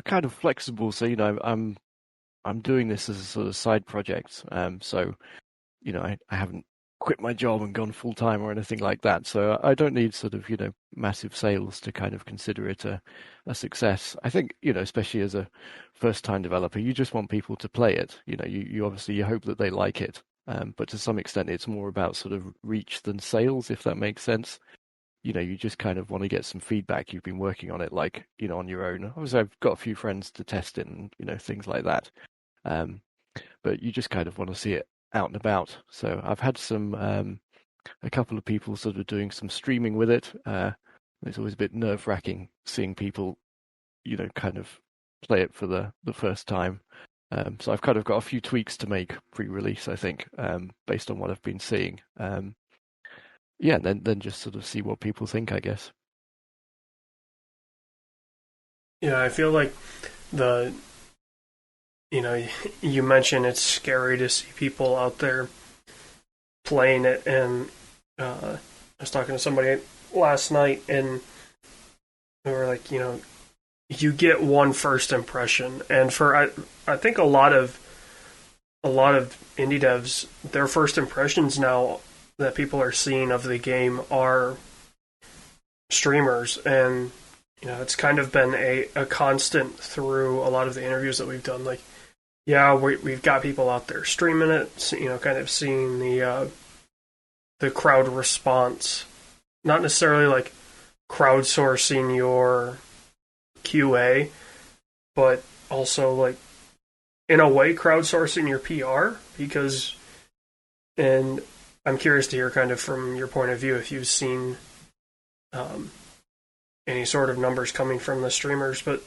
kind of flexible, so I'm doing this as a sort of side project. So I haven't quit my job and gone full time or anything like that. So I don't need sort of massive sales to kind of consider it a success. I think especially as a first time developer, you just want people to play it. You obviously you hope that they like it, but to some extent it's more about sort of reach than sales, if that makes sense. You just kind of want to get some feedback. You've been working on it like on your own. Obviously I've got a few friends to test it and things like that. But you just kind of want to see it out and about. So I've had a couple of people sort of doing some streaming with it. It's always a bit nerve-wracking seeing people, kind of play it for the first time. So I've kind of got a few tweaks to make pre-release, I think, based on what I've been seeing. Yeah, then just sort of see what people think, I guess. Yeah, I feel like you mentioned it's scary to see people out there playing it, and I was talking to somebody last night, and they were like, you get one first impression, and for I think a lot of indie devs, their first impressions now that people are seeing of the game are streamers, and it's kind of been a constant through a lot of the interviews that we've done. Like, yeah, we've got people out there streaming it, kind of seeing the crowd response, not necessarily like crowdsourcing your QA, but also like in a way crowdsourcing your PR, because, and I'm curious to hear kind of from your point of view if you've seen any sort of numbers coming from the streamers, but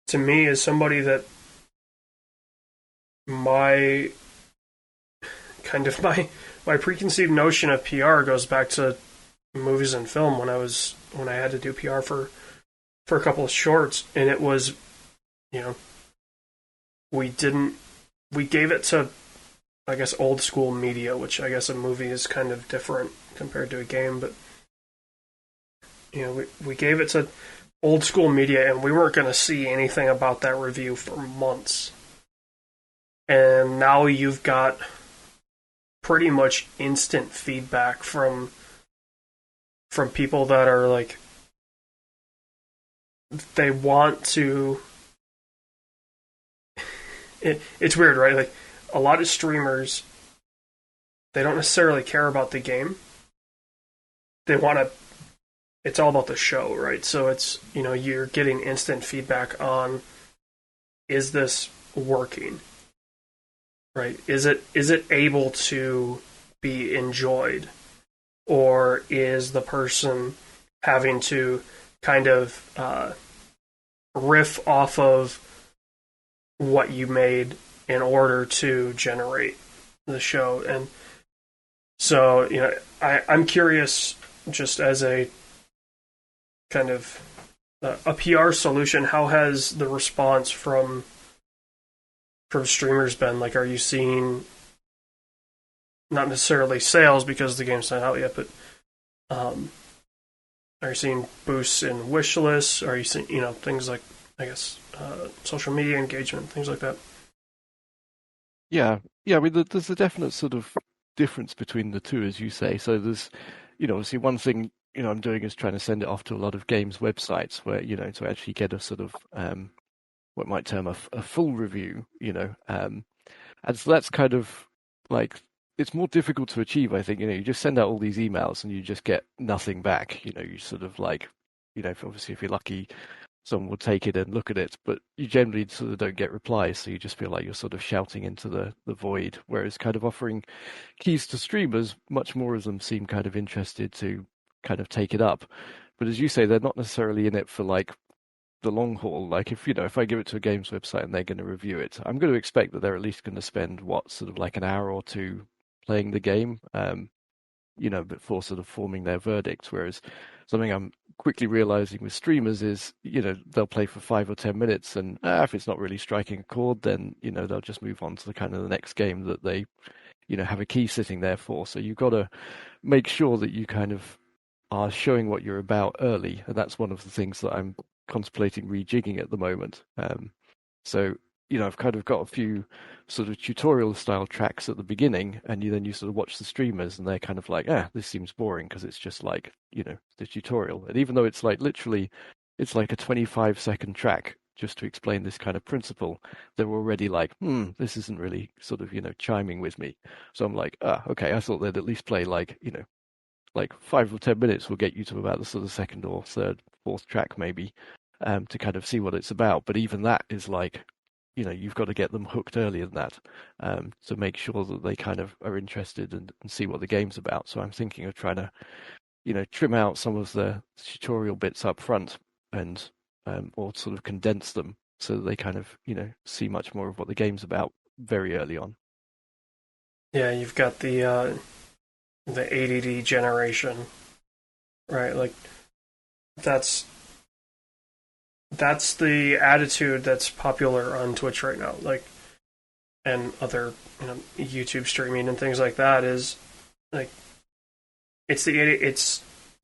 to me, as somebody that my kind of my preconceived notion of PR goes back to movies and film when I had to do PR for a couple of shorts, and it was, we gave it to, I guess, old school media, which I guess a movie is kind of different compared to a game, but we gave it to old school media, and we weren't going to see anything about that review for months. And now you've got pretty much instant feedback from people that are like, they want to. It's weird, right? Like, a lot of streamers, they don't necessarily care about the game. They want to. It's all about the show, right? So it's, you're getting instant feedback on, is this working? Right? Is it able to be enjoyed? Or is the person having to kind of riff off of what you made in order to generate the show? And so, I'm curious, just as a kind of a PR solution, how has the response from streamers been? Like, are you seeing, not necessarily sales because the game's not out yet, but are you seeing boosts in wish lists? Are you seeing, things like, I guess, social media engagement, things like that? Yeah. I mean, there's a definite sort of difference between the two, as you say. So there's, obviously one thing, I'm doing is trying to send it off to a lot of games websites where, to actually get a sort of, what might term a full review, and so that's kind of like, it's more difficult to achieve, I think. You just send out all these emails and you just get nothing back. You sort of like, obviously if you're lucky, someone will take it and look at it, but you generally sort of don't get replies, so you just feel like you're sort of shouting into the void. Whereas kind of offering keys to streamers, much more of them seem kind of interested to kind of take it up. But as you say, they're not necessarily in it for like the long haul. Like, if I give it to a games website and they're going to review it, I'm going to expect that they're at least going to spend sort of like an hour or two playing the game, before sort of forming their verdict. Whereas something I'm quickly realizing with streamers is, they'll play for 5 or 10 minutes, and if it's not really striking a chord, then they'll just move on to the kind of the next game that they have a key sitting there for. So you've got to make sure that you kind of are showing what you're about early, and that's one of the things that I'm contemplating rejigging at the moment. So I've kind of got a few sort of tutorial style tracks at the beginning, and then you sort of watch the streamers and they're kind of like, this seems boring because it's just like, the tutorial. And even though it's like literally, it's like a 25-second track just to explain this kind of principle, they're already like, this isn't really sort of, chiming with me. So I'm like, okay, I thought they'd at least play like, like 5 or 10 minutes will get you to about the sort of second or third, fourth track maybe, to kind of see what it's about. But even that is like, you've got to get them hooked earlier than that, to make sure that they kind of are interested and see what the game's about. So I'm thinking of trying to, trim out some of the tutorial bits up front and, or sort of condense them so that they kind of, see much more of what the game's about very early on. Yeah, you've got the ADD generation, right? Like, that's the attitude that's popular on Twitch right now, like, and other, YouTube streaming and things like that, is like, it's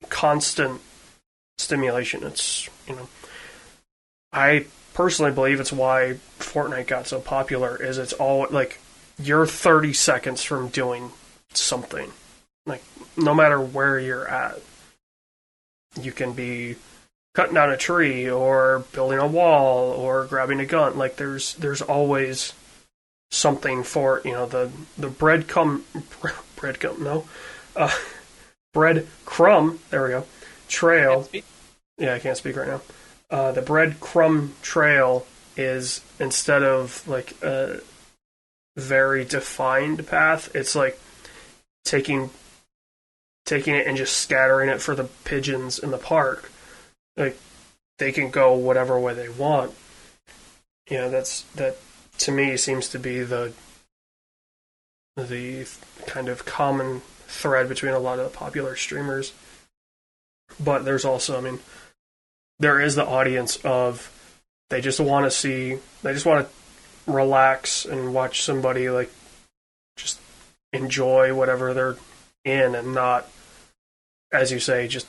constant stimulation. It's, I personally believe it's why Fortnite got so popular, is it's all like, you're 30 seconds from doing something. Like, no matter where you're at, you can be cutting down a tree or building a wall or grabbing a gun. Like, there's always something for, the breadcrumb, there we go, trail. Yeah, I can't speak right now. The breadcrumb trail is, instead of like a very defined path, it's like taking it and just scattering it for the pigeons in the park. Like, they can go whatever way they want. that to me seems to be the kind of common thread between a lot of the popular streamers. But there's also, I mean, there is the audience of they just want to relax and watch somebody like just enjoy whatever they're in and not, as you say, just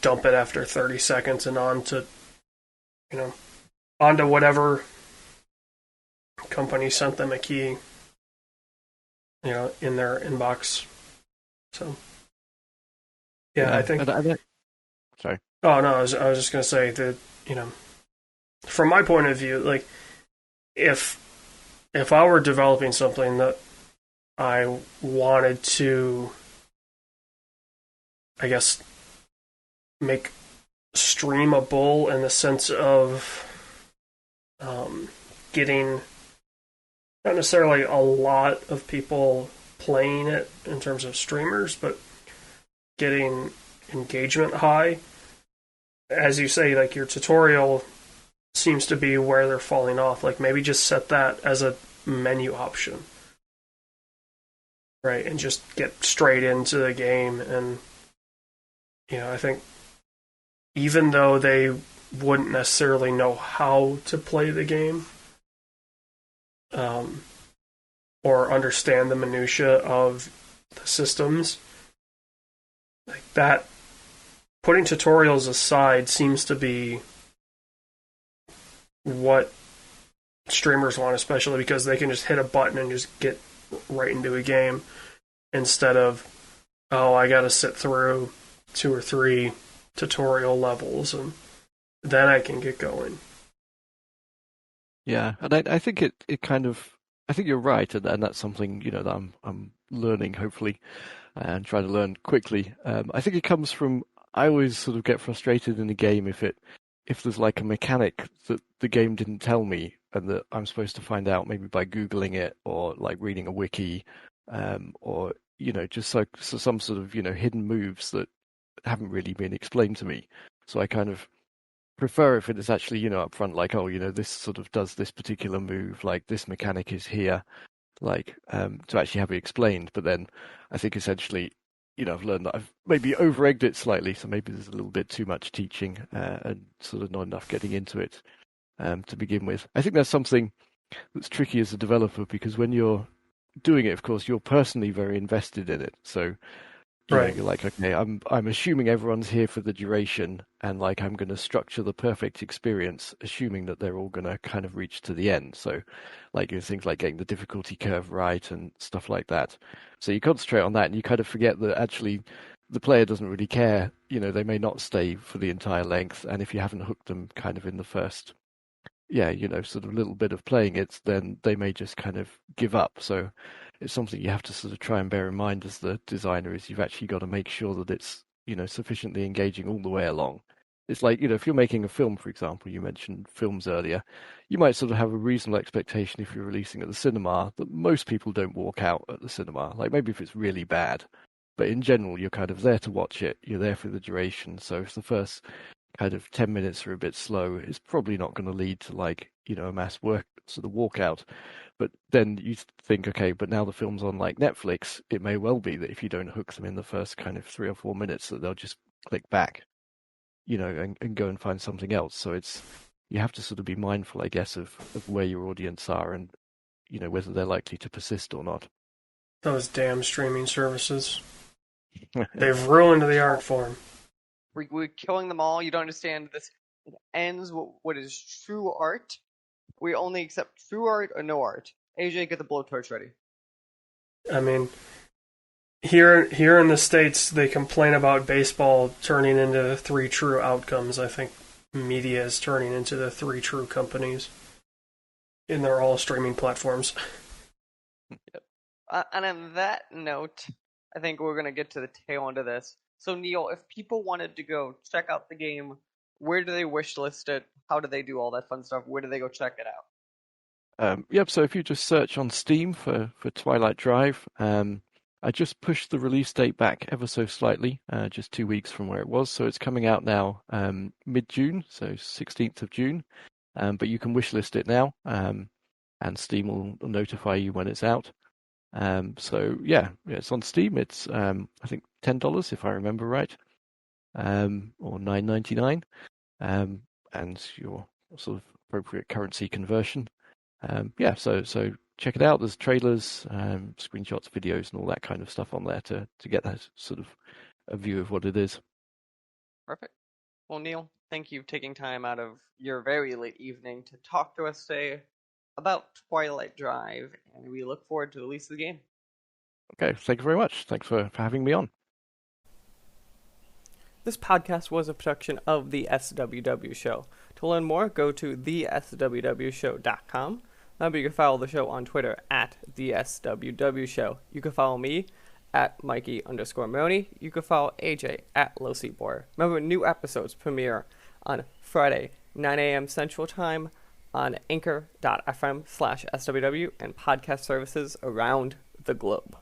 dump it after 30 seconds and onto whatever company sent them a key, in their inbox. So, yeah, I think. Sorry. Oh no, I was just gonna say that from my point of view, like if I were developing something that I wanted to, I guess, make streamable in the sense of getting not necessarily a lot of people playing it in terms of streamers, but getting engagement high. As you say, like your tutorial seems to be where they're falling off. Like maybe just set that as a menu option, right? And just get straight into the game. And I think even though they wouldn't necessarily know how to play the game, or understand the minutia of the systems, like that, putting tutorials aside seems to be what streamers want, especially because they can just hit a button and just get right into a game instead of, oh, I gotta sit through 2 or 3 tutorial levels and then I can get going. Yeah, and I think it kind of, I think you're right, and that's something that I'm learning hopefully, and trying to learn quickly. I think it comes from, I always sort of get frustrated in a game if there's like a mechanic that the game didn't tell me and that I'm supposed to find out maybe by Googling it or like reading a wiki, or just like some sort of hidden moves that haven't really been explained to me. So I kind of prefer if it is actually up front, like, oh, this sort of does this particular move, like this mechanic is here, like to actually have it explained. But then I think essentially, I've learned that I've maybe over-egged it slightly, so maybe there's a little bit too much teaching and sort of not enough getting into it to begin with. I think that's something that's tricky as a developer, because when you're doing it, of course, you're personally very invested in it. So Right. you're like, okay, I'm assuming everyone's here for the duration, and like I'm going to structure the perfect experience, assuming that they're all going to kind of reach to the end. So, like things like getting the difficulty curve right and stuff like that. So you concentrate on that, and you kind of forget that actually the player doesn't really care. They may not stay for the entire length, and if you haven't hooked them kind of in the first, sort of little bit of playing it, then they may just kind of give up. So it's something you have to sort of try and bear in mind as the designer, is you've actually got to make sure that it's, sufficiently engaging all the way along. It's like, if you're making a film, for example, you mentioned films earlier, you might sort of have a reasonable expectation if you're releasing at the cinema that most people don't walk out at the cinema. Like maybe if it's really bad, but in general, you're kind of there to watch it. You're there for the duration. So if the first kind of 10 minutes are a bit slow, it's probably not going to lead to like, a mass work sort of walkout. But then you think, okay, but now the film's on like Netflix, it may well be that if you don't hook them in the first kind of 3 or 4 minutes, that they'll just click back, and go and find something else. So you have to sort of be mindful, I guess, of where your audience are and, whether they're likely to persist or not. Those damn streaming services. They've ruined the art form. We're killing them all. You don't understand this. It ends what is true art. We only accept true art or no art. AJ, get the blowtorch ready. I mean, here in the States, they complain about baseball turning into the 3 true outcomes. I think media is turning into the 3 true companies. And they're all streaming platforms. Yep. And on that note, I think we're going to get to the tail end of this. So, Neil, if people wanted to go check out the game, where do they wishlist it? How do they do all that fun stuff? Where do they go check it out? Yep, so if you just search on Steam for Twilight Drive, I just pushed the release date back ever so slightly, just 2 weeks from where it was. So it's coming out now mid-June, so 16th of June. but you can wishlist it now, and Steam will notify you when it's out. So yeah, it's on Steam. It's I think $10 if I remember right, or $9.99, and your sort of appropriate currency conversion. Yeah, so check it out. There's trailers, screenshots, videos, and all that kind of stuff on there to get that sort of a view of what it is. Perfect. Well, Neil, thank you for taking time out of your very late evening to talk to us today about Twilight Drive, and we look forward to the release of the game. Okay, thank you very much. Thanks for having me on. This podcast was a production of the SWW Show. To learn more, go to theswwshow.com. Remember, you can follow the show on Twitter at the SWW Show. You can follow me at Mikey_Maroney. You can follow AJ at LowSeatBoy. Remember, new episodes premiere on Friday, 9 a.m. Central Time on anchor.fm/SWW and podcast services around the globe.